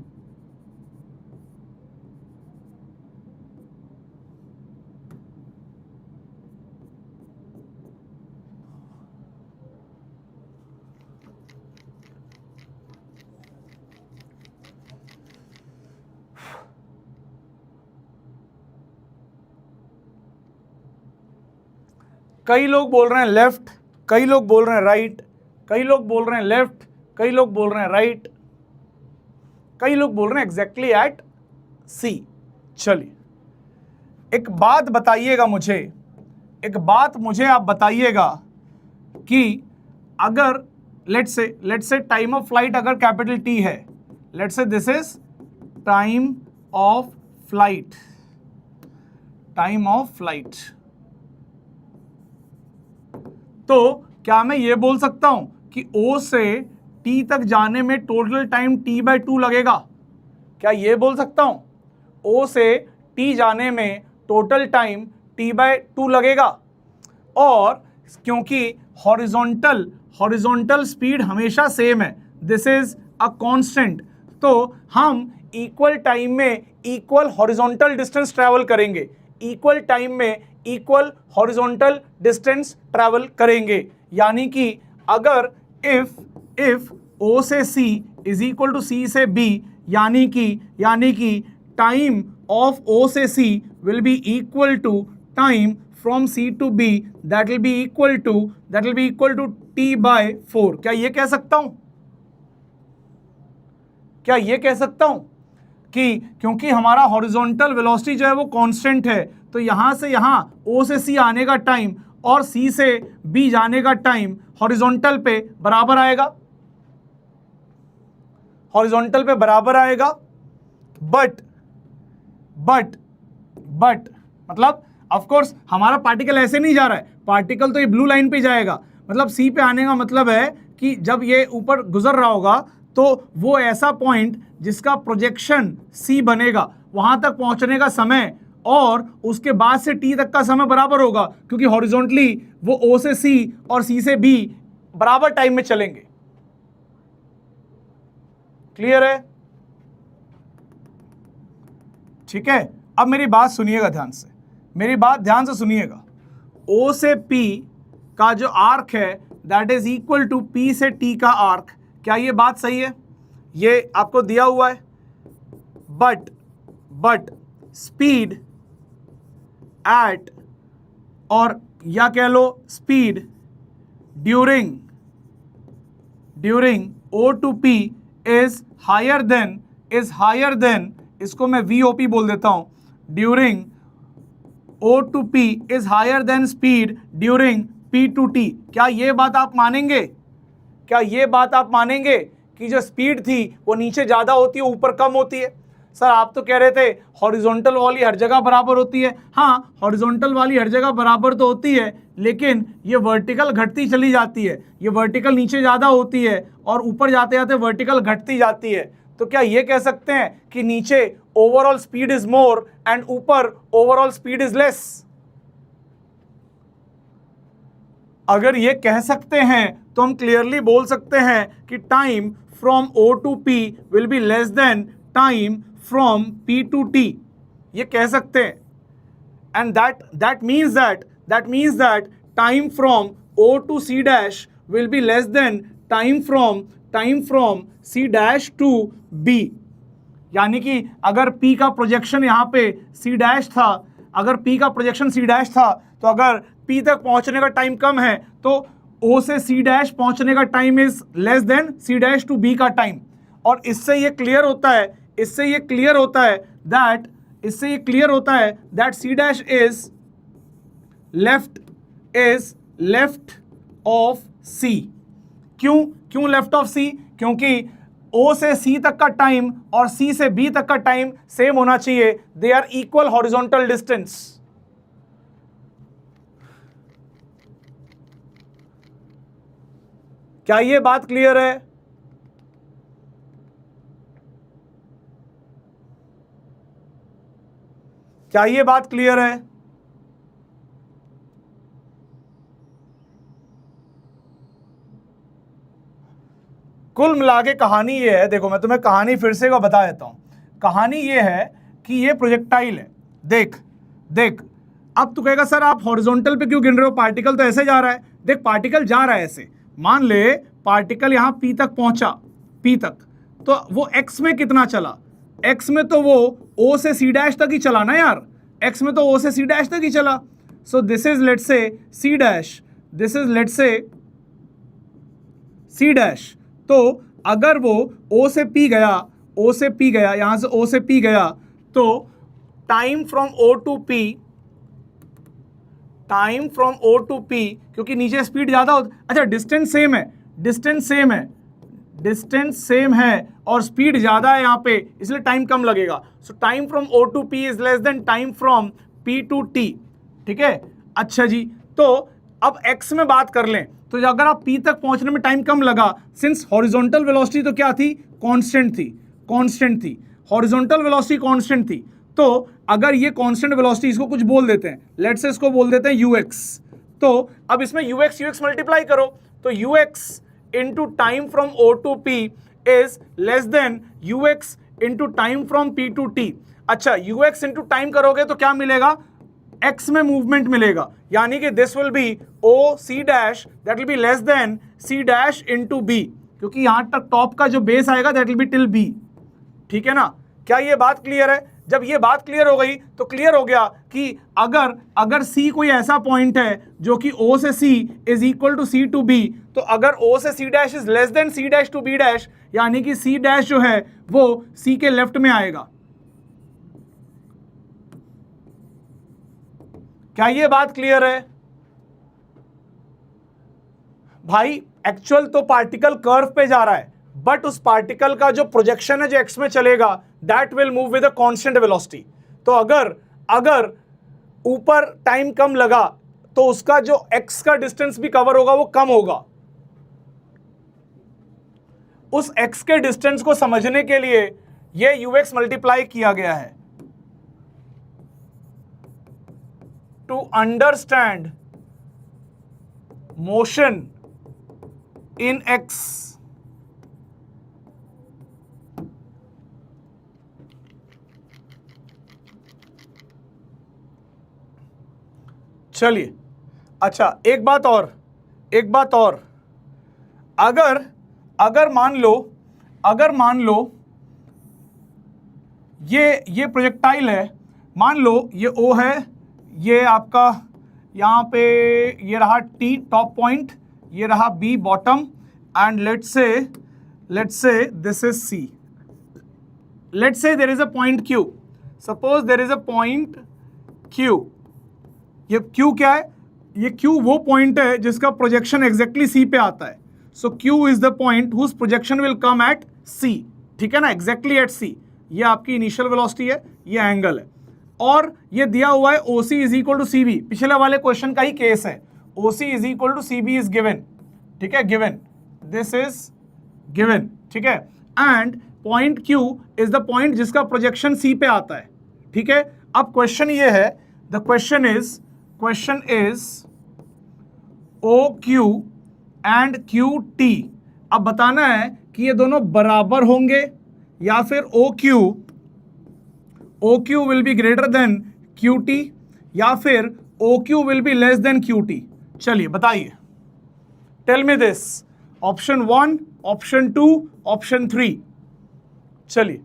कई लोग बोल रहे हैं लेफ्ट, कई लोग बोल रहे हैं राइट, कई लोग बोल रहे हैं लेफ्ट, कई लोग बोल रहे हैं राइट, कई लोग बोल रहे हैं एग्जैक्टली एट C। चलिए, एक बात मुझे आप बताइएगा कि अगर let's say time of flight अगर कैपिटल T है, let's say this is time of flight, तो क्या मैं ये बोल सकता हूं कि O से T तक जाने में टोटल टाइम T/2 लगेगा? क्या ये बोल सकता हूं O से T जाने में टोटल टाइम T/2 लगेगा? और क्योंकि हॉरिजॉन्टल स्पीड हमेशा सेम है, दिस इज अ कांस्टेंट, तो हम इक्वल टाइम में इक्वल हॉरिजॉन्टल डिस्टेंस ट्रैवल करेंगे, इक्वल टाइम में इक्वल हॉरिजॉन्टल डिस्टेंस ट्रैवल करेंगे। यानी कि अगर इफ O से C is equal to C से B, यानी कि टाइम ऑफ O से C will be equal to time from C to B, that will be equal to T/4। क्या ये कह सकता हूं कि क्योंकि हमारा हॉरिजॉन्टल वेलोसिटी जो है वो कांस्टेंट है, तो यहां से यहां O से C आने का टाइम और C से B जाने का टाइम हॉरिजॉन्टल पे बराबर आएगा, बट मतलब ऑफ कोर्स हमारा पार्टिकल ऐसे नहीं जा रहा है, पार्टिकल तो ये ब्लू लाइन पे जाएगा। मतलब C पे आने का मतलब है कि जब ये ऊपर गुजर रहा होगा तो वो ऐसा पॉइंट जिसका प्रोजेक्शन C बनेगा, वहां तक पहुंचने का समय और उसके बाद से T तक का समय बराबर होगा, क्योंकि हॉरिजॉन्टली वो O से C और C से B बराबर टाइम में चलेंगे। क्लियर है? ठीक है, अब मेरी बात सुनिएगा ध्यान से सुनिएगा। O से P का जो आर्क है that is equal to P से T का आर्क। क्या ये बात सही है? ये आपको दिया हुआ है, बट स्पीड एट, और या कह लो speed during O to P is higher than, इसको मैं VOP बोल देता हूं, during O to P is higher than speed during P to T। क्या ये बात आप मानेंगे कि जो स्पीड थी वो नीचे ज़्यादा होती है, ऊपर कम होती है? सर आप तो कह रहे थे हॉरिजॉन्टल वाली हर जगह बराबर होती है। हाँ, हॉरिजॉन्टल वाली हर जगह बराबर तो होती है, लेकिन ये वर्टिकल घटती चली जाती है, ये वर्टिकल नीचे ज़्यादा होती है और ऊपर जाते जाते वर्टिकल घटती जाती है। तो क्या ये कह सकते हैं कि नीचे overall speed is more and ऊपर ओवरऑल स्पीड इज लेस? अगर ये कह सकते हैं तो हम क्लियरली बोल सकते हैं कि time from O to P will be less than time from P to T। ये कह सकते हैं, and that means that time from O to C dash will be less than time from C dash to B। यानी कि अगर P का projection यहाँ पे C डैश था, तो अगर P तक पहुंचने का टाइम कम है तो O से C डैश पहुंचने का time is less than C dash to B का टाइम। और इससे ये क्लियर होता है that C dash is left of C। क्यों लेफ्ट ऑफ C? क्योंकि O से C तक का टाइम और C से B तक का टाइम सेम होना चाहिए, they are equal horizontal distance. क्या ये बात क्लियर है? क्या ये बात क्लियर है? कुल मिला के कहानी ये है, देखो मैं तुम्हें कहानी फिर से को बता देता हूं। कहानी ये है कि ये प्रोजेक्टाइल है। देख अब तू कहेगा सर आप हॉरिजॉन्टल पे क्यों गिन रहे हो, पार्टिकल तो ऐसे जा रहा है। देख पार्टिकल जा रहा है ऐसे, मान ले पार्टिकल यहां P तक पहुंचा, P तक, तो वो x में कितना चला? x में तो वो O से C डैश तक ही चला ना यार, x में तो O से C डैश तक ही चला। सो this is let's say C dash, this is let's say C dash. तो अगर वो O से P गया, यहां से O से P गया, तो time from O to P, क्योंकि नीचे स्पीड ज्यादा हो, अच्छा डिस्टेंस सेम है और स्पीड ज्यादा है यहां पे, इसलिए टाइम कम लगेगा। So time from O to P is less than time from P to T। ठीक है, अच्छा जी, तो अब x में बात कर लें, तो अगर आप P तक पहुंचने में टाइम कम लगा, सिंस हॉरिजॉन्टल वेलोसिटी तो क्या थी? कांस्टेंट थी, हॉरिजॉन्टल वेलोसिटी कांस्टेंट थी। तो अगर ये कांस्टेंट वेलोसिटी, इसको कुछ बोल देते हैं, लेट्स से इसको बोल देते हैं ux। तो अब इसमें ux मल्टीप्लाई करो, तो ux into time from O to P is less than ux into time from P to T। अच्छा, ux इंटू टाइम करोगे तो क्या मिलेगा? x में मूवमेंट मिलेगा, यानी कि this will B O C dash, that will be less than C dash into B, क्योंकि यहां तक टॉप का जो बेस आएगा that will be till B। ठीक है ना? क्या ये बात क्लियर है? जब ये बात क्लियर हो गई तो क्लियर हो गया कि अगर C कोई ऐसा पॉइंट है जो कि O से C is equal to C to B, तो अगर O से C dash is less than C dash to B dash, यानी कि C डैश जो है वो C के लेफ्ट में आएगा। क्या ये बात क्लियर है भाई? एक्चुअल तो पार्टिकल कर्व पे जा रहा है, बट उस पार्टिकल का जो प्रोजेक्शन है जो x में चलेगा, that will move with a constant velocity. तो अगर ऊपर टाइम कम लगा तो उसका जो x का डिस्टेंस भी कवर होगा वो कम होगा। उस x के डिस्टेंस को समझने के लिए ये ux मल्टीप्लाई किया गया है। To understand motion in x, चलिए, अच्छा एक बात और, अगर मान लो ये प्रोजेक्टाइल है, मान लो ये O है, ये आपका यहां पे ये रहा T टॉप पॉइंट, ये रहा B bottom, and let's say this is C। Let's say there is a point Q, suppose there is a point Q। ये Q क्या है? ये Q वो पॉइंट है जिसका प्रोजेक्शन एग्जैक्टली C पे आता है। So Q is the point whose projection will come at C। ठीक है ना, एग्जैक्टली एट C। ये आपकी इनिशियल वेलोसिटी है, ये एंगल है, और ये दिया हुआ है OC is equal to CB। पिछले वाले क्वेश्चन का ही केस है, OC is equal to CB is given. ठीक है, गिवन, दिस इज गिवन। ठीक है, and point Q is the point जिसका प्रोजेक्शन C पे आता है। ठीक है, अब क्वेश्चन ये है, the question is OQ and QT। अब बताना है कि ये दोनों बराबर होंगे या फिर OQ will be greater than QT या फिर OQ will be less than QT। चलिए बताइए, tell me this, option 1, option 2, option 3। चलिए,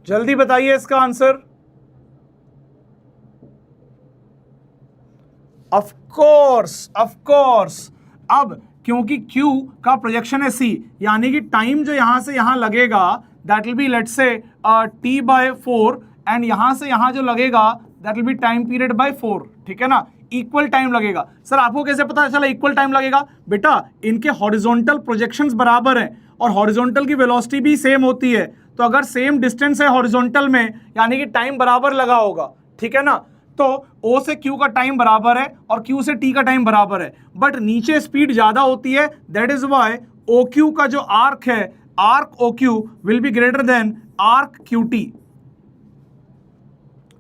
जल्दी बताइए इसका आंसर। Of course. अब क्योंकि Q का प्रोजेक्शन है C, यानी कि टाइम जो यहां से यहां लगेगा that will B let's say T/4, and यहां से यहां जो लगेगा that will be time period by 4, ठीक है ना। इक्वल टाइम लगेगा। सर आपको कैसे पता चला इक्वल टाइम लगेगा? बेटा इनके हॉरिजॉन्टल प्रोजेक्शंस बराबर हैं और हॉरिजॉन्टल की वेलोसिटी भी सेम होती है, तो अगर सेम डिस्टेंस है हॉरिजॉन्टल में यानी कि टाइम बराबर लगा होगा, ठीक है ना। तो O से Q का टाइम बराबर है और Q से T का टाइम बराबर है, बट नीचे स्पीड ज्यादा होती है, दैट इज वाई OQ का जो आर्क है, arc OQ will be greater then arc QT।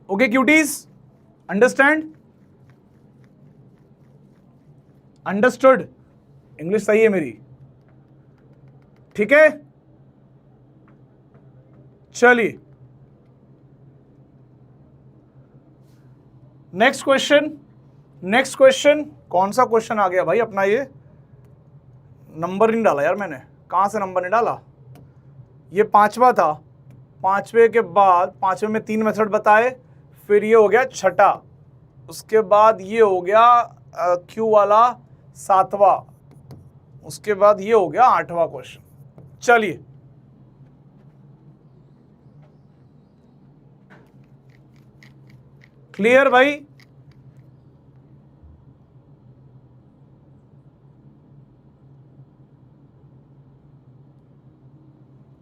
Okay cuties, understand? Understood? English सही है मेरी, ठीक है। चलिए नेक्स्ट क्वेश्चन। कौन सा क्वेश्चन आ गया भाई अपना? ये नंबर नहीं डाला यार मैंने, कहां से नंबर नहीं डाला? ये 5वां था, 5वें के बाद 5वें में 3 मेथड बताए, फिर ये हो गया 6ठा, उसके बाद ये हो गया Q वाला 7वां, उसके बाद ये हो गया 8वां क्वेश्चन। चलिए क्लियर भाई?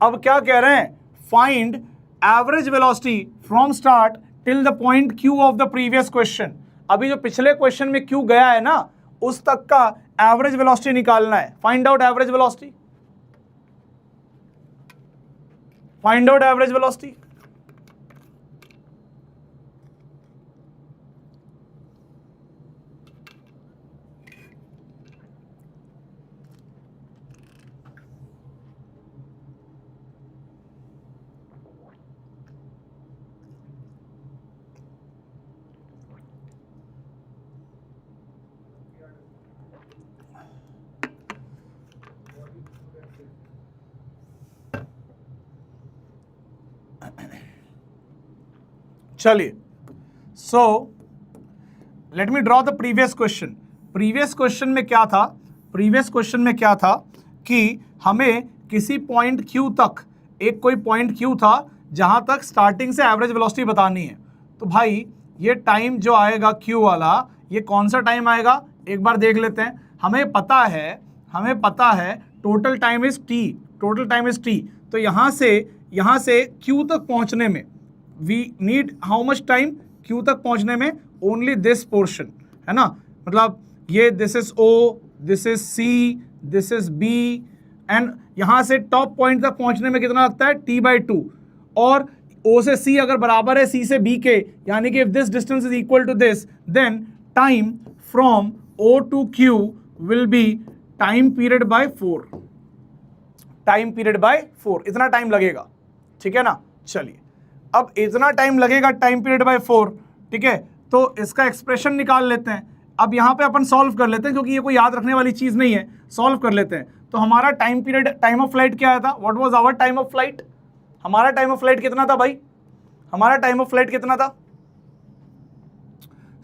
अब क्या कह रहे हैं? Find average velocity from start till the point Q of the previous question. अभी जो पिछले क्वेश्चन में Q गया है ना, उस तक का एवरेज वेलोसिटी निकालना है। Find out average velocity, find out average velocity. चलिए so let me draw the previous question. Previous question में क्या था? प्रीवियस क्वेश्चन में क्या था कि हमें किसी पॉइंट Q तक, एक कोई पॉइंट Q था जहां तक स्टार्टिंग से एवरेज वेलोसिटी बतानी है। तो भाई ये टाइम जो आएगा Q वाला, ये कौन सा टाइम आएगा एक बार देख लेते हैं। हमें पता है टोटल टाइम इज T, तो यहां से Q तक पहुंचने में we need how much time? Q तक पहुंचने में ओनली दिस पोर्शन, है ना। मतलब ये this is O, this is C, this is B, and यहां से टॉप पॉइंट तक पहुंचने में कितना लगता है? T/2। और O से C अगर बराबर है C से B के, यानी कि if this distance is equal to this, then time from O to Q will be time period by 4। Time period by 4, इतना टाइम लगेगा, ठीक है ना। चलिए अब इतना टाइम लगेगा टाइम पीरियड बाय 4, ठीक है। तो इसका एक्सप्रेशन निकाल लेते हैं। अब यहाँ पे अपन सॉल्व कर लेते हैं क्योंकि ये कोई याद रखने वाली चीज नहीं है, सॉल्व कर लेते हैं। तो हमारा time period, time of flight क्या आया था? What was our time of flight? हमारा टाइम ऑफ फ्लाइट कितना था भाई? हमारा टाइम ऑफ फ्लाइट कितना था?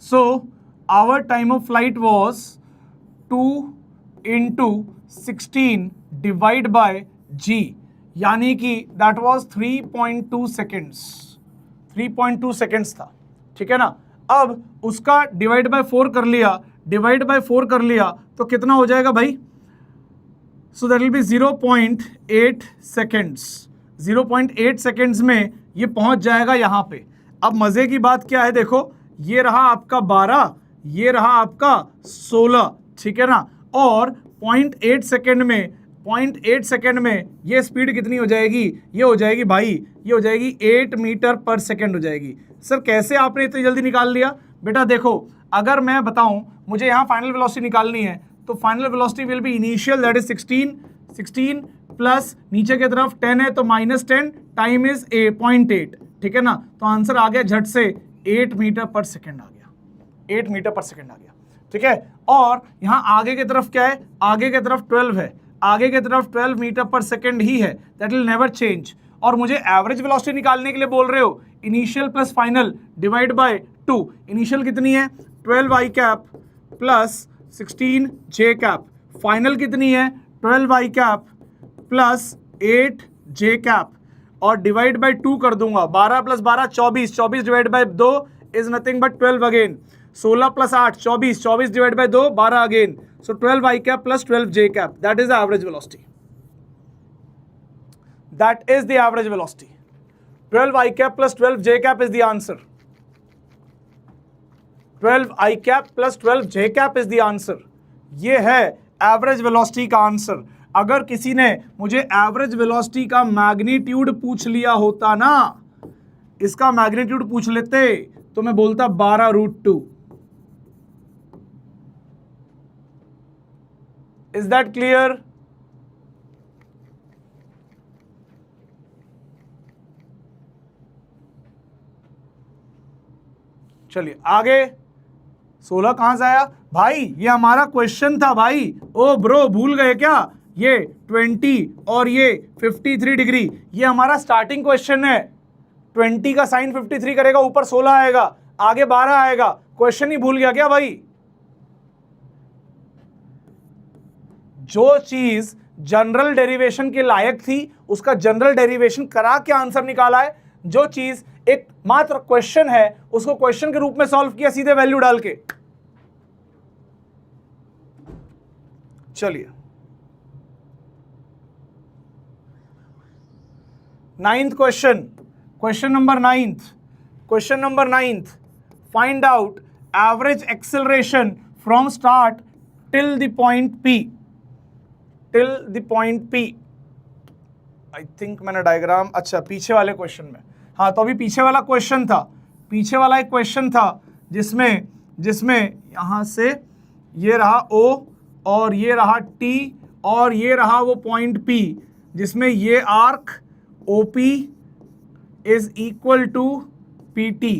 So our time of flight was 2 × 16 divide by G, यानी कि दैट वाज 3.2 सेकेंड्स, 3.2 सेकेंड्स था, ठीक है ना। अब उसका डिवाइड बाय 4 कर लिया, तो कितना हो जाएगा भाई? So that will B 0.8 seconds. 0.8 seconds में ये पहुंच जाएगा यहाँ पे। अब मजे की बात क्या है, देखो ये रहा आपका 12, ये रहा आपका 16, ठीक है ना। और 0.8 सेकेंड में ये स्पीड कितनी हो जाएगी? ये हो जाएगी भाई, ये हो जाएगी 8 मीटर पर सेकेंड हो जाएगी। सर कैसे आपने इतनी जल्दी निकाल लिया? बेटा देखो, अगर मैं बताऊं मुझे यहाँ फाइनल वेलोसिटी निकालनी है, तो final velocity will be initial that is 16 plus नीचे की तरफ 10 है तो -10, टाइम इज 0.8, ठीक है ना। तो आंसर आ गया झट से 8 मीटर पर सेकेंड आ गया, 8 मीटर पर सेकेंड आ गया, ठीक है। और यहाँ आगे की तरफ क्या है? आगे की तरफ 12 है, आगे की तरफ 12 मीटर पर सेकेंड ही है, दैट विल नेवर चेंज। और मुझे एवरेज वेलोसिटी निकालने के लिए बोल रहे हो initial plus final divide by 2। Initial कितनी है 12 i cap plus 16 j cap, final कितनी है 12 i cap plus 8 j cap, और डिवाइड बाय 2 कर दूंगा। 12 plus 12 24, 24 divide by 2 is nothing but 12 again. 16 plus 8 24, 24 divide by 2 12 again. So 12 i cap plus 12 j cap, that is the average velocity. That is the average velocity. 12 i cap plus 12 j cap is the answer. 12 i cap plus 12 j cap is the answer. ये है average velocity का answer. अगर किसी ने मुझे average velocity का magnitude पूछ लिया होता ना, इसका मैग्नीट्यूड पूछ लेते तो मैं बोलता 12√2। Is that clear? चलिए आगे। 16 कहां से आया भाई? ये हमारा क्वेश्चन था भाई। ओ ब्रो भूल गए क्या? ये 20 और ये 53 डिग्री, ये हमारा स्टार्टिंग क्वेश्चन है। 20 का साइन 53 करेगा, ऊपर 16 आएगा, आगे 12 आएगा। क्वेश्चन ही भूल गया क्या भाई? जो चीज जनरल डेरिवेशन के लायक थी उसका जनरल डेरिवेशन करा के आंसर निकाला है। जो चीज एक मात्र क्वेश्चन है उसको क्वेश्चन के रूप में सॉल्व किया सीधे वैल्यू डाल के। चलिए 9th question, question number 9th, question number 9th, find out average acceleration from start till the point P, till the point P। I think मैंने डायग्राम, अच्छा पीछे वाले क्वेश्चन में, हाँ तो अभी पीछे वाला क्वेश्चन था, पीछे वाला एक क्वेश्चन था जिसमें यहां से ये रहा O और ये रहा T और ये रहा वो पॉइंट P, जिसमें ये arc OP is equal to PT।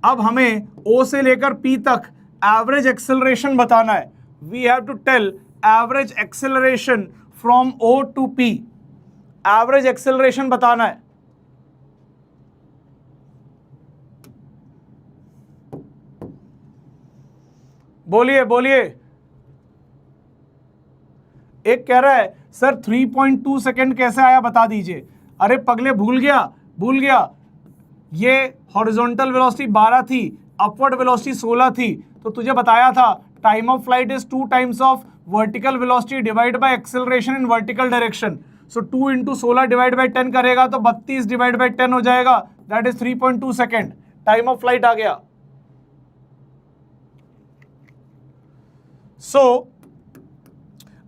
अब हमें O से लेकर P तक एवरेज एक्सेलरेशन बताना है। We have to tell average acceleration from O to P। Average acceleration बताना है। बोलिए बोलिए। एक कह रहा है सर 3.2 सेकेंड कैसे आया बता दीजिए। अरे पगले भूल गया। ये हॉरिजॉन्टल वेलोसिटी 12 थी, अपवर्ड वेलोसिटी 16 थी, तो तुझे बताया था time of flight is 2 times of vertical velocity divide by acceleration in vertical direction. So 2 into 16 divide by 10 करेगा तो 32 डिवाइड बाय 10 हो जाएगा, that is 3.2 second. Time of flight आ गया।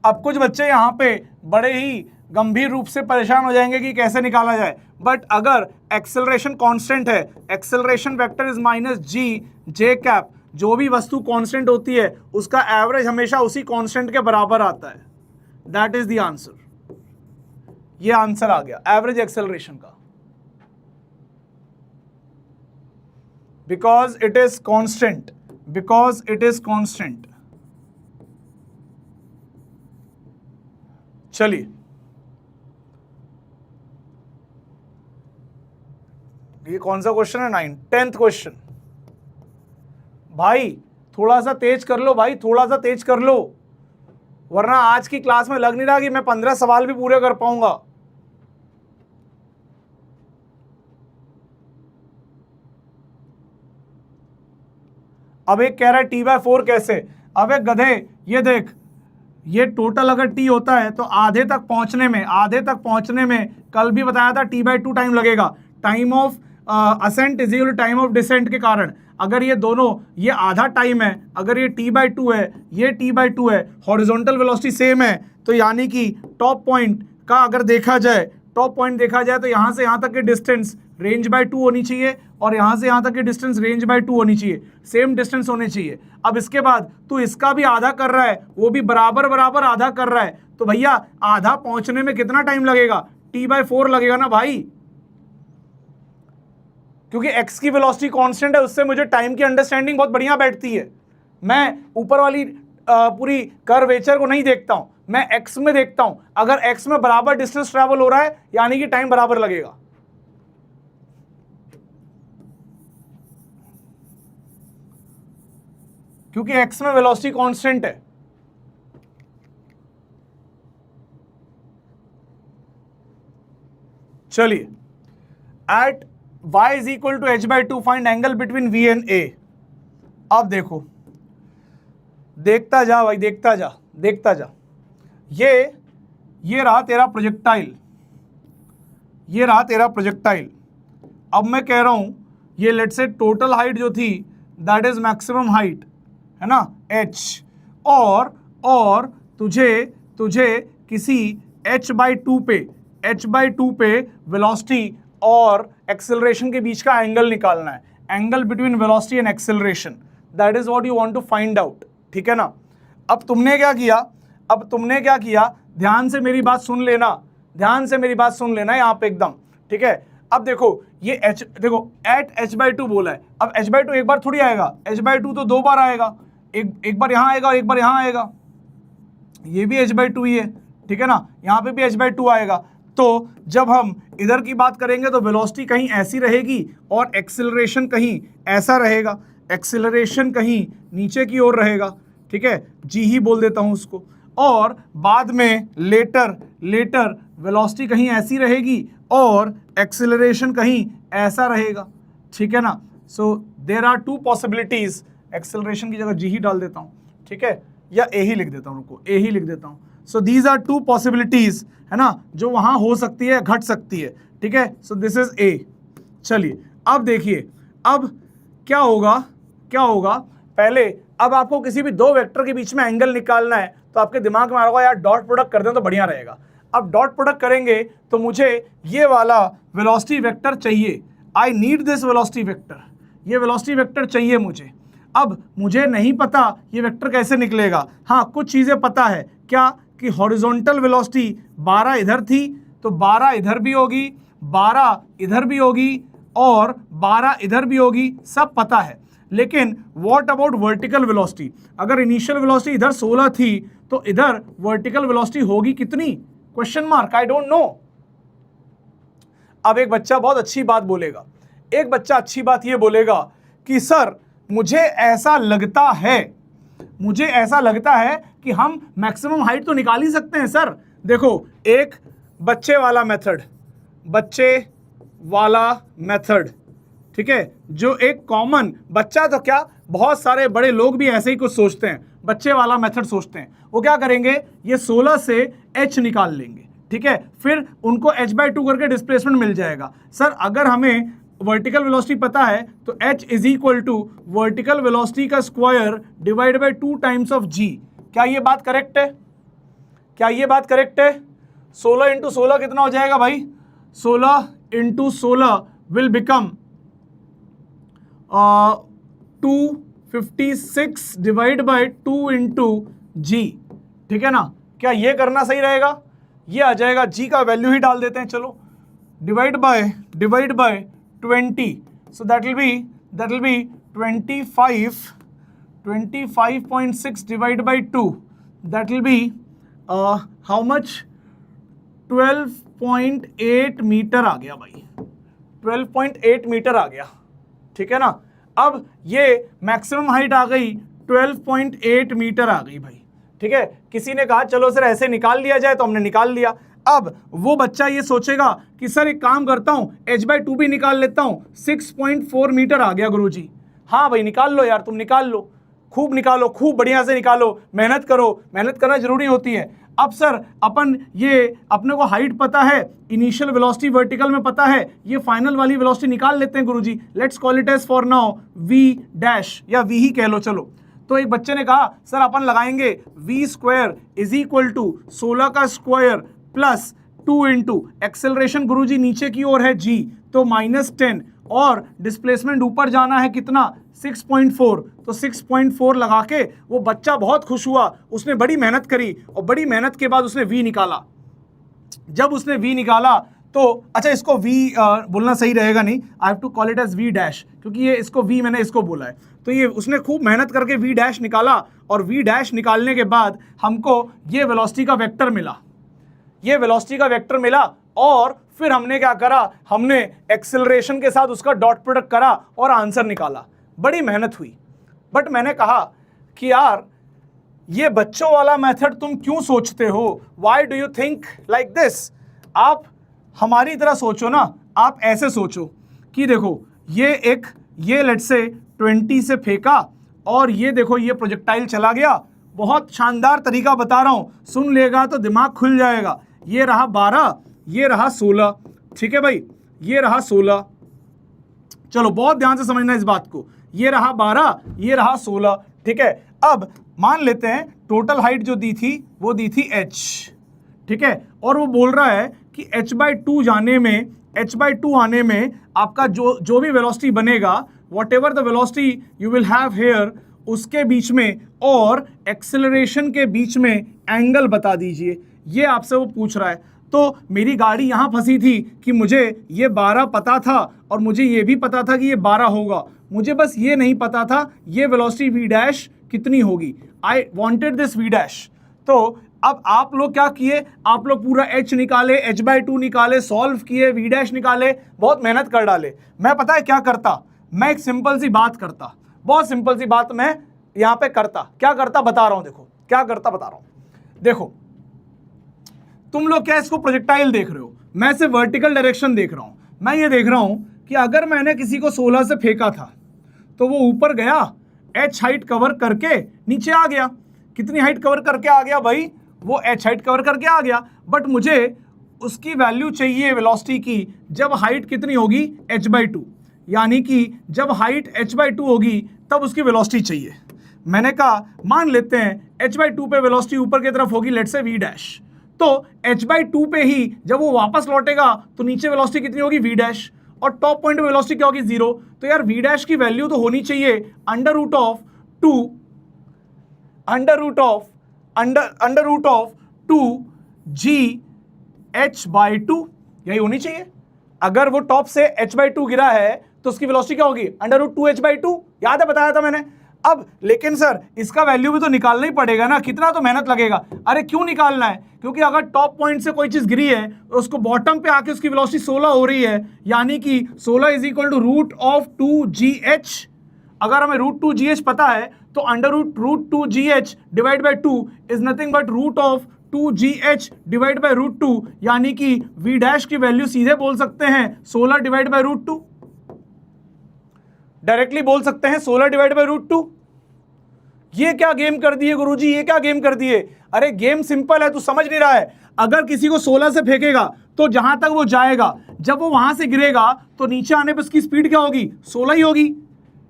अब कुछ बच्चे यहाँ पे बड़े ही गंभीर रूप से परेशान हो जाएंगे कि कैसे निकाला जाए, बट अगर एक्सेलरेशन कांस्टेंट है, acceleration vector is minus g j cap, जो भी वस्तु कांस्टेंट होती है उसका एवरेज हमेशा उसी कांस्टेंट के बराबर आता है। That is the answer. ये आंसर आ गया एवरेज एक्सेलरेशन का, बिकॉज इट इज कांस्टेंट। चलिए ये कौन सा क्वेश्चन है? 10th question. भाई थोड़ा सा तेज कर लो भाई, थोड़ा सा तेज कर लो, वरना आज की क्लास में लग नहीं रहा कि मैं 15 सवाल भी पूरे कर पाऊंगा। अब एक कह रहा है T/4 कैसे? अब एक गधे ये देख, ये टोटल अगर T होता है तो आधे तक पहुंचने में कल भी बताया था T/2 टाइम लगेगा। Time of ascent is equal to time of descent के कारण अगर ये दोनों, ये आधा टाइम है, अगर ये T/2 है, ये T/2 है, हॉरिजॉन्टल वेलोसिटी सेम है, तो यानी कि टॉप पॉइंट का अगर देखा जाए तो यहाँ से यहाँ तक की डिस्टेंस रेंज बाय 2 होनी चाहिए और यहाँ से यहाँ तक की डिस्टेंस रेंज बाय 2 होनी चाहिए, सेम डिस्टेंस होने चाहिए। अब इसके बाद तू इसका भी आधा कर रहा है, वो भी बराबर आधा कर रहा है, तो भैया आधा पहुंचने में कितना टाइम लगेगा? T/4 लगेगा ना भाई, क्योंकि x की वेलोसिटी कांस्टेंट है, उससे मुझे टाइम की अंडरस्टैंडिंग बहुत बढ़िया बैठती है। मैं ऊपर वाली पूरी कर्वेचर को नहीं देखता हूं, मैं x में देखता हूं, अगर x में बराबर डिस्टेंस ट्रैवल हो रहा है यानी कि टाइम बराबर लगेगा। क्योंकि x में वेलोसिटी कांस्टेंट है। चलिए, at y is equal to h/2 find angle between v and a। अब देखो, देखता जा भाई, देखता जा, देखता जा। ये रहा तेरा प्रोजेक्टाइल, ये रहा तेरा प्रोजेक्टाइल। अब मैं कह रहा हूं ये लेट्स से टोटल हाइट जो थी दैट इज मैक्सिमम हाइट, है ना, h, और तुझे किसी h/2 पे वेलोसिटी और एक्सेलरेशन के बीच का एंगल निकालना है, angle between velocity and acceleration, that is what you want to find out. ठीक है ना। अब तुमने क्या किया, ध्यान से मेरी बात सुन लेना, ध्यान से मेरी बात सुन लेना यहां पे एकदम। ठीक है, अब देखो ये h, देखो एट h/2 बोला है। अब h/2 एक बार थोड़ी आएगा, h/2 तो 2 बार आएगा, एक बार यहां आएगा, एक बार यहां आएगा, ये भी h/2 ही है। ठीक है ना, यहां पे भी h/2 आएगा। तो जब हम इधर की बात करेंगे तो वेलोसिटी कहीं ऐसी रहेगी और एक्सेलरेशन कहीं ऐसा रहेगा, एक्सेलरेशन कहीं नीचे की ओर रहेगा। ठीक है, जी ही बोल देता हूं उसको। और बाद में लेटर वेलोसिटी कहीं ऐसी रहेगी और एक्सेलरेशन कहीं ऐसा रहेगा। ठीक है ना। So there are two possibilities, acceleration की जगह जी ही डाल देता हूं, ठीक है, या ए ही लिख देता हूं, रुको ए ही लिख देता हूं। So these are two possibilities, है ना, जो वहां हो सकती है, घट सकती है। ठीक है, सो दिस इज ए। चलिए अब देखिए, अब क्या होगा पहले, अब आपको किसी भी दो वेक्टर के बीच में एंगल निकालना है तो आपके दिमाग में आ रहा होगा यार डॉट प्रोडक्ट कर दें तो बढ़िया रहेगा। अब डॉट प्रोडक्ट करेंगे तो मुझे ये वाला वेलोसिटी वेक्टर चाहिए, I need this velocity vector, ये वेलोसिटी वेक्टर चाहिए मुझे। अब मुझे नहीं पता ये वेक्टर कैसे निकलेगा, हाँ कुछ चीजें पता है, क्या कि हॉरिजॉन्टल वेलोसिटी 12 इधर थी तो 12 इधर भी होगी, 12 इधर भी होगी और 12 इधर भी होगी, सब पता है। लेकिन व्हाट अबाउट वर्टिकल वेलोसिटी, अगर इनिशियल वेलोसिटी इधर 16 थी तो इधर वर्टिकल वेलोसिटी होगी कितनी, question mark, I don't know. अब एक बच्चा बहुत अच्छी बात बोलेगा, एक बच्चा अच्छी बात ये बोलेगा कि सर मुझे ऐसा लगता है कि हम मैक्सिमम हाइट तो निकाल ही सकते हैं सर। देखो एक बच्चे वाला मेथड, ठीक है, जो एक कॉमन बच्चा, तो क्या बहुत सारे बड़े लोग भी ऐसे ही कुछ सोचते हैं, बच्चे वाला मेथड सोचते हैं। वो क्या करेंगे, ये 16 से h निकाल लेंगे, ठीक है, फिर उनको h/2 करके डिस्प्लेसमेंट मिल जाएगा। सर अगर हमें वर्टिकल वेलोसिटी पता है तो h is equal to vertical velocity का square divide by 2 times of g। क्या ये बात करेक्ट है, क्या ये बात करेक्ट है? 16 इंटू 16 कितना हो जाएगा भाई, 16 into 16 will become 256 divide by 2 into g, ठीक है ना। क्या ये करना सही रहेगा, ये आ जाएगा, जी का वैल्यू ही डाल देते हैं, चलो, divide by 20, so that will be 25.6 divide by 2, that will be how much, 12.8 metre आ गया भाई, 12.8 मीटर आ गया, ठीक है ना। अब ये मैक्सिमम हाइट आ गई 12.8 मीटर आ गई भाई, ठीक है। किसी ने कहा चलो सर ऐसे निकाल लिया जाए, तो हमने निकाल लिया। अब वो बच्चा ये सोचेगा कि सर एक काम करता हूं, h/2 भी निकाल लेता हूं, 6.4 मीटर आ गया गुरुजी। हाँ भाई निकाल लो यार, तुम निकाल लो, खूब निकालो, खूब बढ़िया से निकालो, मेहनत करो, मेहनत करना जरूरी होती है। अब सर अपने को हाइट पता है, इनिशियल वेलोसिटी वर्टिकल में पता है, ये फाइनल वाली वेलोसिटी निकाल लेते हैं गुरुजी। Let's call it as for now v dash, या v ही कह लो, चलो। तो एक बच्चे ने कहा सर अपन लगाएंगे v square is equal to 16 का स्क्वायर प्लस 2 इंटू एक्सेलरेशन गुरुजी नीचे की ओर है g, तो -10, और डिस्प्लेसमेंट ऊपर जाना है कितना, 6.4, तो 6.4 लगा के वो बच्चा बहुत खुश हुआ, उसने बड़ी मेहनत करी और बड़ी मेहनत के बाद उसने v निकाला। जब उसने v निकाला तो अच्छा, इसको v बोलना सही रहेगा नहीं, I have to call it as v dash, क्योंकि ये इसको v मैंने इसको बोला है। तो ये उसने खूब मेहनत करके v डैश निकाला, और v डैश निकालने के बाद हमको ये वेलोसिटी का वेक्टर मिला, ये वेलोसिटी का वेक्टर मिला, और फिर हमने क्या करा, हमने एक्सेलरेशन के साथ उसका डॉट प्रोडक्ट करा और आंसर निकाला। बड़ी मेहनत हुई, बट मैंने कहा कि यार ये बच्चों वाला मेथड तुम क्यों सोचते हो, why do you think like this. आप हमारी तरह सोचो ना, आप ऐसे सोचो कि देखो ये लेट से 20 से फेंका, और ये देखो ये प्रोजेक्टाइल चला गया। बहुत शानदार तरीका बता रहा हूं, सुन लेगा तो दिमाग खुल जाएगा। ये रहा 12, ये रहा 16, ठीक है भाई, ये रहा 16, चलो बहुत ध्यान से समझना इस बात को। ये रहा 12, ये रहा 16, ठीक है। अब मान लेते हैं टोटल हाइट जो दी थी वो दी थी h, ठीक है, और वो बोल रहा है कि h/2 जाने में, h/2 आने में आपका जो भी वेलोसिटी बनेगा, whatever the velocity you will have here, उसके बीच में और एक्सेलरेशन के बीच में एंगल बता दीजिए। ये आपसे वो पूछ रहा है। तो मेरी गाड़ी यहाँ फंसी थी कि मुझे ये 12 पता था और मुझे ये भी पता था कि ये 12 होगा, मुझे बस ये नहीं पता था ये वेलोसिटी v डैश कितनी होगी। I wanted this v dash. तो अब आप लोग क्या किए, आप लोग पूरा h निकाले, h/2 निकाले, सॉल्व किए, v डैश निकाले, बहुत मेहनत कर डाले। मैं पता है क्या करता, मैं एक सिंपल सी बात करता, बहुत सिंपल सी बात मैं यहाँ पे करता। क्या करता बता रहा हूँ, देखो क्या करता बता रहा हूँ। देखो तुम लोग क्या इसको प्रोजेक्टाइल देख रहे हो, मैं सिर्फ वर्टिकल डायरेक्शन देख रहा हूँ। मैं ये देख रहा हूँ कि अगर मैंने किसी को 16 से फेंका था तो वो ऊपर गया, h हाइट कवर करके नीचे आ गया। कितनी हाइट कवर करके आ गया भाई, वो h हाइट कवर करके आ गया। बट मुझे उसकी वैल्यू चाहिए वेलोसिटी की जब हाइट कितनी होगी, h/2, यानी कि जब हाइट h/2 होगी तब उसकी वेलोसिटी चाहिए। मैंने कहा मान लेते हैं h/2 पे वेलोसिटी ऊपर की तरफ होगी, लेट से v डैश, तो h/2 पे ही जब वो वापस लौटेगा तो नीचे वेलोसिटी कितनी होगी, v डैश, और टॉप पॉइंट पे वेलोसिटी क्या होगी, 0। तो यार v डैश की वैल्यू तो होनी चाहिए अंडर रूट ऑफ 2gh/2, यही होनी चाहिए। अगर वो टॉप से h/2 गिरा है तो उसकी वेलोसिटी क्या होगी, √2h/2, याद है बताया था मैंने। अब लेकिन सर इसका वैल्यू भी तो निकालना ही पड़ेगा ना, कितना तो मेहनत लगेगा। अरे क्यों निकालना है, क्योंकि अगर टॉप पॉइंट से कोई चीज गिरी है उसको बॉटम पे आके उसकी वेलोसिटी 16 हो रही है, यानी कि 16 = √2gh। अगर हमें √2gh पता है तो √2gh divide by 2 is nothing but √2gh divide by √2, यानी कि v डैश की वैल्यू सीधे बोल सकते हैं 16 डिवाइड बाई √2, डायरेक्टली बोल सकते हैं 16 डिवाइड बाई √2। ये क्या गेम कर दिए गुरुजी, ये क्या गेम कर दिए। अरे गेम सिंपल है, तू समझ नहीं रहा है। अगर किसी को 16 से फेंकेगा तो जहां तक वो जाएगा, जब वो वहां से गिरेगा तो नीचे आने पर उसकी स्पीड क्या होगी, 16 ही होगी।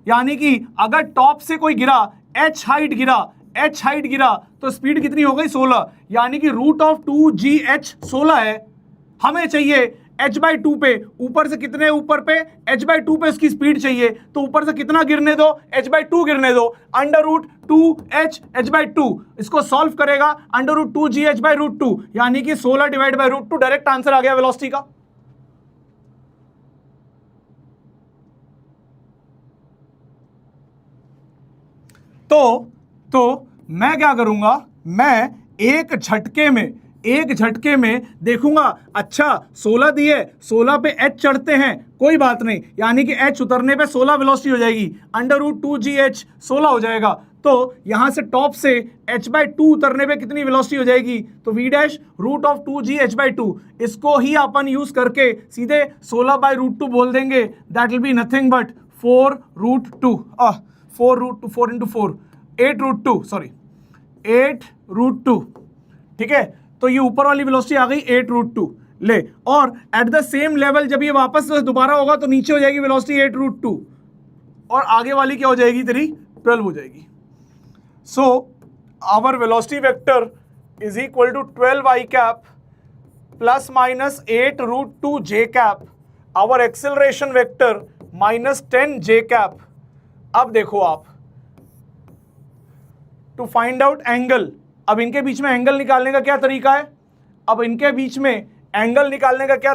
यानी कि अगर टॉप से कोई गिरा, h हाइट गिरा तो स्पीड कितनी हो गई, 16, यानी कि √2gh 16 है। हमें चाहिए h/2 पे, ऊपर से कितने ऊपर पे, h/2 पे उसकी स्पीड चाहिए, तो ऊपर से कितना गिरने दो, h/2 गिरने दो, √2h/2। इसको सॉल्व करेगा √2gh/√2, यानी कि 16 डिवाइड बाई √2, डायरेक्ट आंसर आ गया वेलोसिटी का। तो मैं क्या करूंगा, मैं एक झटके में देखूंगा, अच्छा 16 दिए, 16 पे h चढ़ते हैं, कोई बात नहीं, यानी कि h उतरने पे 16 वेलोसिटी हो जाएगी, √2gh 16 हो जाएगा। तो यहां से टॉप से h/2 उतरने पे कितनी वेलोसिटी हो जाएगी, तो v डैश √2gh/2। इसको ही अपन यूज करके सीधे 16/√2 बोल देंगे, that will be nothing but 4√2, 8√2, ठीक है। तो ये ऊपर वाली वेलोसिटी आ गई 8√2 ले, और एट द सेम लेवल जब ये वापस दोबारा होगा तो नीचे हो जाएगी वेलोसिटी 8√2, और आगे वाली क्या हो जाएगी तेरी, 12 हो जाएगी। So our velocity vector is equal to 12i cap plus minus 8√2j cap, our acceleration vector -10j cap. अब देखो आप, टू फाइंड आउट एंगल, अब इनके बीच में एंगल निकालने का क्या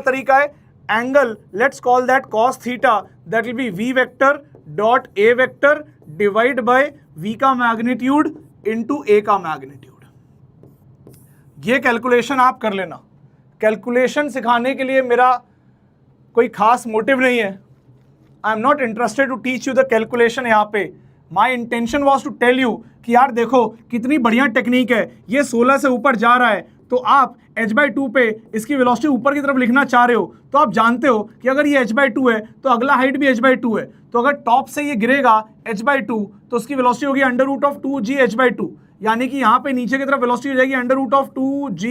तरीका है, angle let's call that cos theta, that will B v vector dot a vector divide bye v का मैग्नीट्यूड इंटू a का मैग्नीट्यूड। ये कैलकुलेशन आप कर लेना। कैलकुलेशन सिखाने के लिए मेरा कोई खास मोटिव नहीं है। I am not interested to teach you the calculation. यहाँ पे my intention was to tell you कि यार देखो कितनी बढ़िया टेक्निक है, ये 16 से ऊपर जा रहा है तो आप h/2 पे इसकी वेलोसिटी ऊपर की तरफ लिखना चाह रहे हो, तो आप जानते हो कि अगर ये h/2 है तो अगला हाइट भी h/2 है, तो अगर टॉप से ये गिरेगा h/2 तो उसकी वेलोसिटी होगी √2g h/2, यानी कि यहाँ पे नीचे की तरफ वेलोसिटी हो जाएगी √2g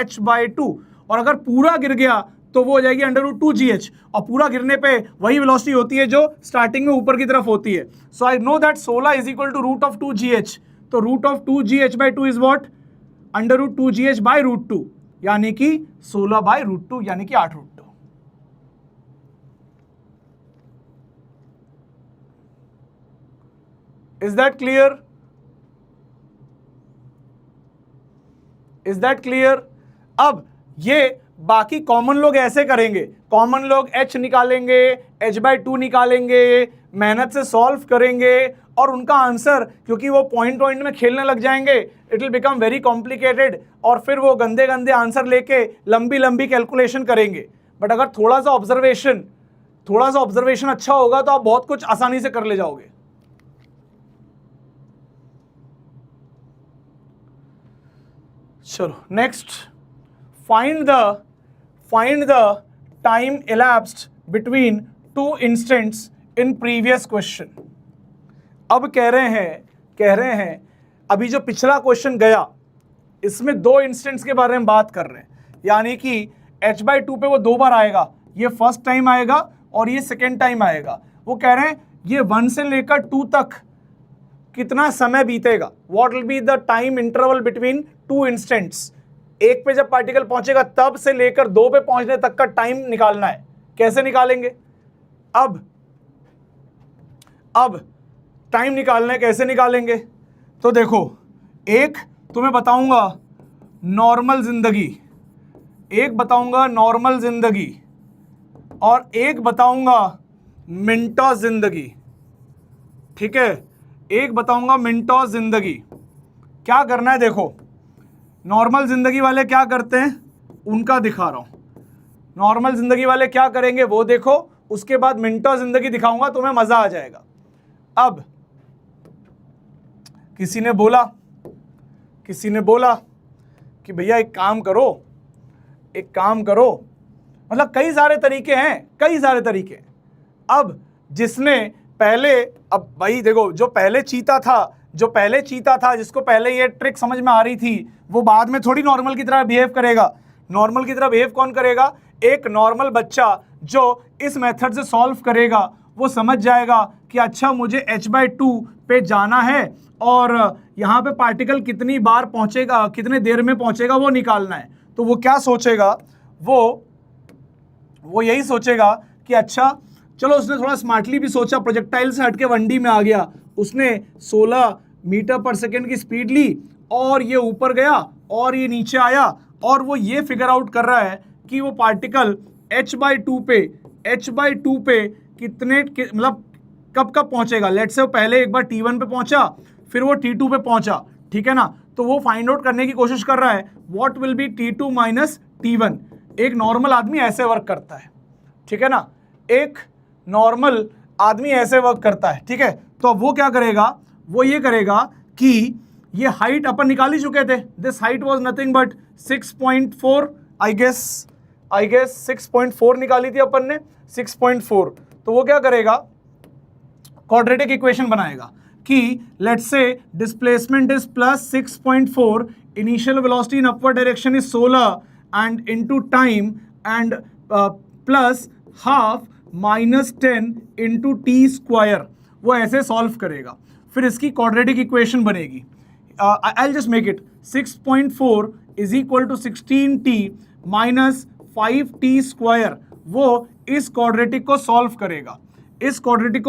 h/2, और अगर पूरा गिर गया तो वो हो जाएगी √2gh, और पूरा गिरने पे वही वेलोसिटी होती है जो स्टार्टिंग में ऊपर की तरफ होती है। So I know that 16 is equal to √2gh, तो √2g h/2 is what, √2gh bye √2, यानी कि 16 बाय √2, यानी कि 8 √2। Is that clear? Is that clear? अब ये बाकी कॉमन लोग ऐसे करेंगे, कॉमन लोग h निकालेंगे, h/2 निकालेंगे, मेहनत से सॉल्व करेंगे, और उनका आंसर, क्योंकि वो पॉइंट में खेलने लग जाएंगे, it will become very complicated, और फिर वो गंदे गंदे आंसर लेके लंबी लंबी कैलकुलेशन करेंगे। बट अगर थोड़ा सा ऑब्जर्वेशन अच्छा होगा तो आप बहुत कुछ आसानी से कर ले जाओगे। चलो next, find the time elapsed between two instants in previous question। अब कह रहे हैं अभी जो पिछला क्वेश्चन गया इसमें 2 इंस्टेंट्स के बारे में बात कर रहे हैं, यानी कि h/2 पे वो 2 बार आएगा, ये फर्स्ट टाइम आएगा और ये सेकेंड टाइम आएगा। वो कह रहे हैं ये 1 से लेकर 2 तक कितना समय बीतेगा, what will be the time interval between 2 instants. 1 पे जब पार्टिकल पहुंचेगा तब से लेकर 2 पे पहुंचने तक का टाइम निकालना है। कैसे निकालेंगे? अब टाइम निकालना है, कैसे निकालेंगे? तो देखो, एक तुम्हें बताऊंगा नॉर्मल जिंदगी, और एक बताऊंगा मिनटों जिंदगी। ठीक है, एक बताऊंगा मिनटों जिंदगी। क्या करना है देखो, नॉर्मल जिंदगी वाले क्या करते हैं उनका दिखा रहा हूं। नॉर्मल जिंदगी वाले क्या करेंगे वो देखो, उसके बाद मिनटों जिंदगी दिखाऊंगा, तुम्हें मजा आ जाएगा। अब किसी ने बोला कि भैया एक काम करो, मतलब कई सारे तरीके। अब जिसने पहले, अब भाई देखो, जो पहले चीता था जिसको पहले ये ट्रिक समझ में आ रही थी, वो बाद में थोड़ी नॉर्मल की तरह बिहेव करेगा। नॉर्मल की तरह बिहेव कौन करेगा? एक नॉर्मल बच्चा जो इस मेथड से सॉल्व करेगा वो समझ जाएगा कि अच्छा मुझे h/2 पे जाना है और यहाँ पे पार्टिकल कितनी बार पहुँचेगा, कितने देर में पहुँचेगा वो निकालना है। तो वो क्या सोचेगा, वो यही सोचेगा कि अच्छा चलो, उसने थोड़ा स्मार्टली भी सोचा, प्रोजेक्टाइल से हटके 1D में आ गया, उसने 16 मीटर पर सेकेंड की स्पीड ली और ये ऊपर गया और ये नीचे आया, और वो ये फिगर आउट कर रहा है कि वो पार्टिकल h/2 पे कितने मतलब कब पहुंचेगा। लेट्स से वो पहले एक बार T1 पे पहुंचा, फिर वो T2 पे पहुंचा, ठीक है ना। तो वो फाइंड आउट करने की कोशिश कर रहा है what will B T2 minus T1। एक नॉर्मल आदमी ऐसे वर्क करता है, ठीक है ना, एक नॉर्मल आदमी ऐसे वर्क करता है, ठीक है। तो वो क्या करेगा, वो ये करेगा कि ये हाइट अपन निकाल ही चुके थे, this height was nothing but 6.4, I guess 6.4 निकाली थी अपन ने, 6.4। तो वो क्या करेगा, क्वाड्रेटिक इक्वेशन बनाएगा कि let's say displacement is plus 6.4, initial velocity in upward direction is 16 and into time and plus half minus 10 into t square. वो ऐसे सॉल्व करेगा, फिर इसकी क्वाड्रेटिक इक्वेशन बनेगी। I will just make it 6.4 is equal to 16t minus 5t square. वो इस quadratic को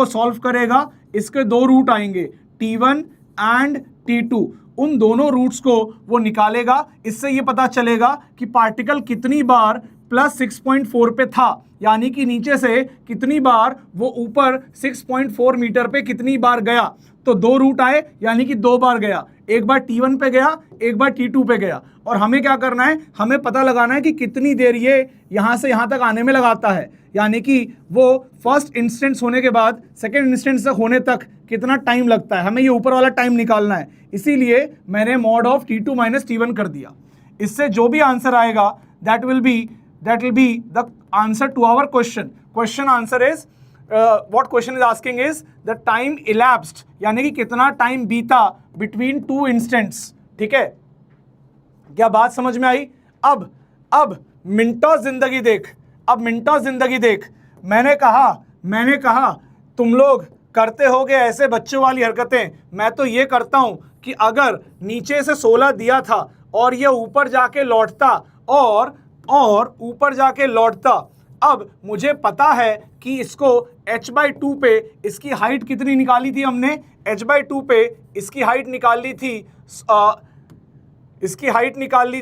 solve करेगा, इसके 2 रूट आएंगे t1 एंड t2, उन दोनों रूट्स को वो निकालेगा। इससे ये पता चलेगा कि पार्टिकल कितनी बार प्लस 6.4 पे था, यानी कि नीचे से कितनी बार वो ऊपर 6.4 मीटर पे कितनी बार गया। तो 2 रूट आए, यानी कि 2 बार गया, एक बार T1 पे गया, एक बार T2 पे गया। और हमें क्या करना है, हमें पता लगाना है कि कितनी देर ये यहां से यहां तक आने में लगाता है, यानी कि वो फर्स्ट इंस्टेंस होने के बाद सेकेंड इंस्टेंस तक होने तक कितना टाइम लगता है, हमें ये ऊपर वाला टाइम निकालना है। इसीलिए मैंने mod of T2 minus T1 कर दिया। इससे जो भी आंसर आएगा that will be the answer to our question. Question answer is what question is asking is the time elapsed, यानी कि कितना टाइम बीता between 2 instants। ठीक है, क्या बात समझ में आई? अब मिनटों जिंदगी देख, अब मिनटों जिंदगी देख। मैंने कहा तुम लोग करते होगे ऐसे बच्चों वाली हरकतें, मैं तो ये करता हूं कि अगर नीचे से 16 दिया था और ये ऊपर जाके लौटता और ऊपर जाके लौटता, अब मुझे पता है कि इसको h/2 पे इसकी हाइट कितनी निकाली थी हमने, h/2 पे इसकी हाइट निकाली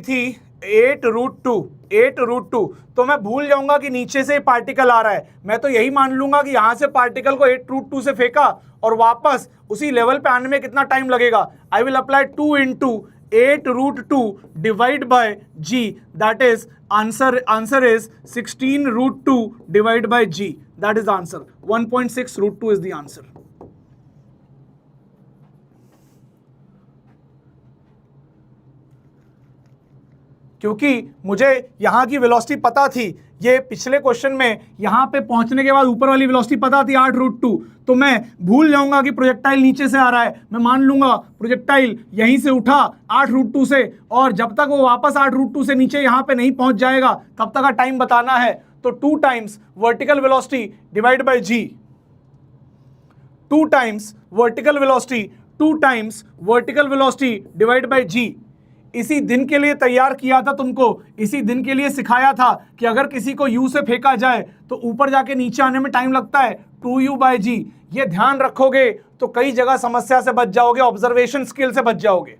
थी 8√2। तो मैं भूल जाऊंगा कि नीचे से पार्टिकल आ रहा है, मैं तो यही मान लूंगा कि यहां से पार्टिकल को 8√2 से फेंका और वापस उसी लेवल पे आने में कितना टाइम लगेगा। I will apply 2 into 8√2 divide by g, that is answer is 16√2 divided by g, that is the answer। 1.6√2 is the answer। क्योंकि मुझे यहां की वेलोसिटी पता थी, ये पिछले क्वेश्चन में यहां पे पहुंचने के बाद ऊपर वाली वेलोसिटी पता थी 8√2, तो मैं भूल जाऊंगा कि प्रोजेक्टाइल नीचे से आ रहा है, मैं मान लूंगा प्रोजेक्टाइल यहीं से उठा 8√2 से, और जब तक वो वापस 8√2 से नीचे यहां पे नहीं पहुंच जाएगा तब तक का टाइम बताना है। तो 2 times vertical velocity divide by g, 2 times vertical velocity, 2 times vertical velocity divide by g. इसी दिन के लिए तैयार किया था तुमको, इसी दिन के लिए सिखाया था कि अगर किसी को u से फेंका जाए तो ऊपर जाके नीचे आने में टाइम लगता है 2u/g। ये ध्यान रखोगे तो कई जगह समस्या से बच जाओगे, ऑब्जर्वेशन स्किल से बच जाओगे।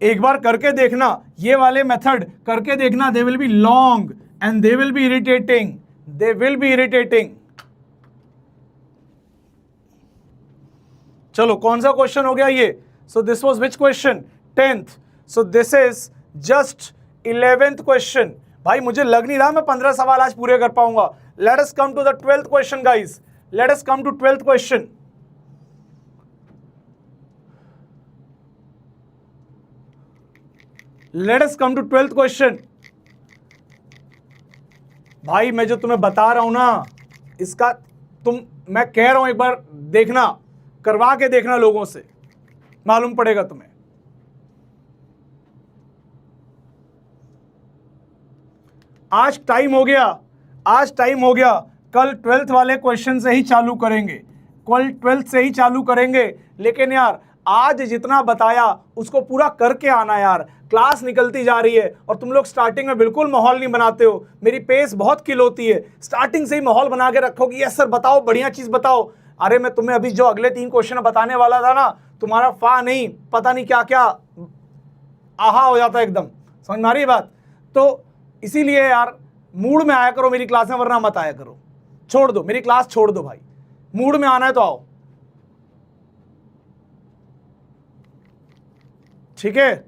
एक बार करके देखना, ये वाले मेथड करके देखना, they will be long and they will be irritating, they will be irritating। चलो कौन सा क्वेश्चन हो गया ये? so this was which question? 10th। so this is just 11th question। भाई मुझे लग नहीं रहा मैं 15 सवाल आज पूरे कर पाऊंगा। let us come to the 12th question guys, let us come to 12th question। let us come to 12th question। भाई मैं जो तुम्हें बता रहा हूं ना, इसका मैं कह रहा हूं एक बार देखना, करवा के देखना, लोगों से मालूम पड़ेगा तुम्हें। आज टाइम हो गया, कल 12th वाले क्वेश्चन से ही चालू करेंगे, कल 12th से ही चालू करेंगे। लेकिन यार आज जितना बताया उसको पूरा करके आना यार, क्लास निकलती जा रही है और तुम लोग स्टार्टिंग में बिल्कुल माहौल नहीं बनाते हो। मेरी पेस बहुत किल होती है, स्टार्टिंग से ही माहौल बना के रखो कि यस सर बताओ, बढ़िया चीज बताओ। अरे मैं तुम्हें अभी जो अगले 3 क्वेश्चन बताने वाला था ना, तुम्हारा फा नहीं पता नहीं क्या क्या आहा हो जाता है एकदम, समझ में आ रही बात? तो इसीलिए यार मूड में आया करो मेरी क्लास में, वरना मत आया करो, छोड़ दो मेरी क्लास, छोड़ दो भाई। मूड में आना है तो आओ, ठीक है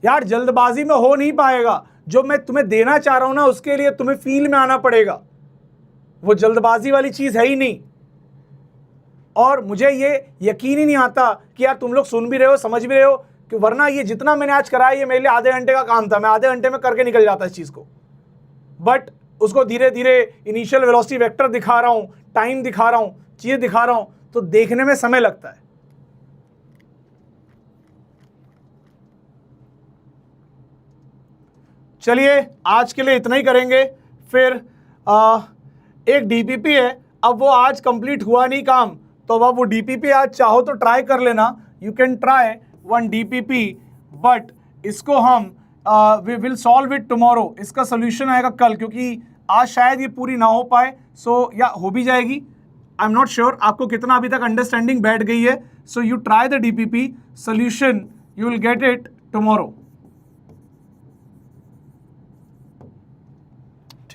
यार। जल्दबाजी में हो नहीं पाएगा, जो मैं तुम्हें देना चाह रहा हूं ना उसके लिए तुम्हें फील में आना पड़ेगा, वो जल्दबाजी वाली चीज है ही नहीं। और मुझे ये यकीन ही नहीं आता कि यार तुम लोग सुन भी रहे हो, समझ भी रहे हो, कि वरना ये जितना मैंने आज कराया ये मेरे लिए आधे घंटे का काम था, मैं आधे घंटे में करके निकल जाता इस चीज को। बट उसको धीरे धीरे इनिशियल वेलोसिटी वेक्टर दिखा रहा हूं, टाइम दिखा रहा हूं, चीजें दिखा रहा हूं, तो देखने में समय लगता है। चलिए आज के लिए इतना ही करेंगे। फिर एक डीपीपी है, अब वो आज कंप्लीट हुआ नहीं काम, तो अब वो डीपीपी आज चाहो तो ट्राई कर लेना, you can try 1 DPP, but इसको हम we will solve it tomorrow. इसका सोल्यूशन आएगा कल, क्योंकि आज शायद ये पूरी ना हो पाए, सो या हो भी जाएगी, आई एम नॉट श्योर आपको कितना अभी तक अंडरस्टैंडिंग बैठ गई है। So you try the DPP, solution you will get it tomorrow.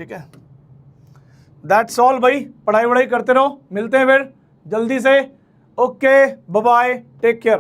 ठीक है, दैट्स ऑल भाई, पढ़ाई वढ़ाई करते रहो, मिलते हैं फिर जल्दी से। Okay, bye bye, take care.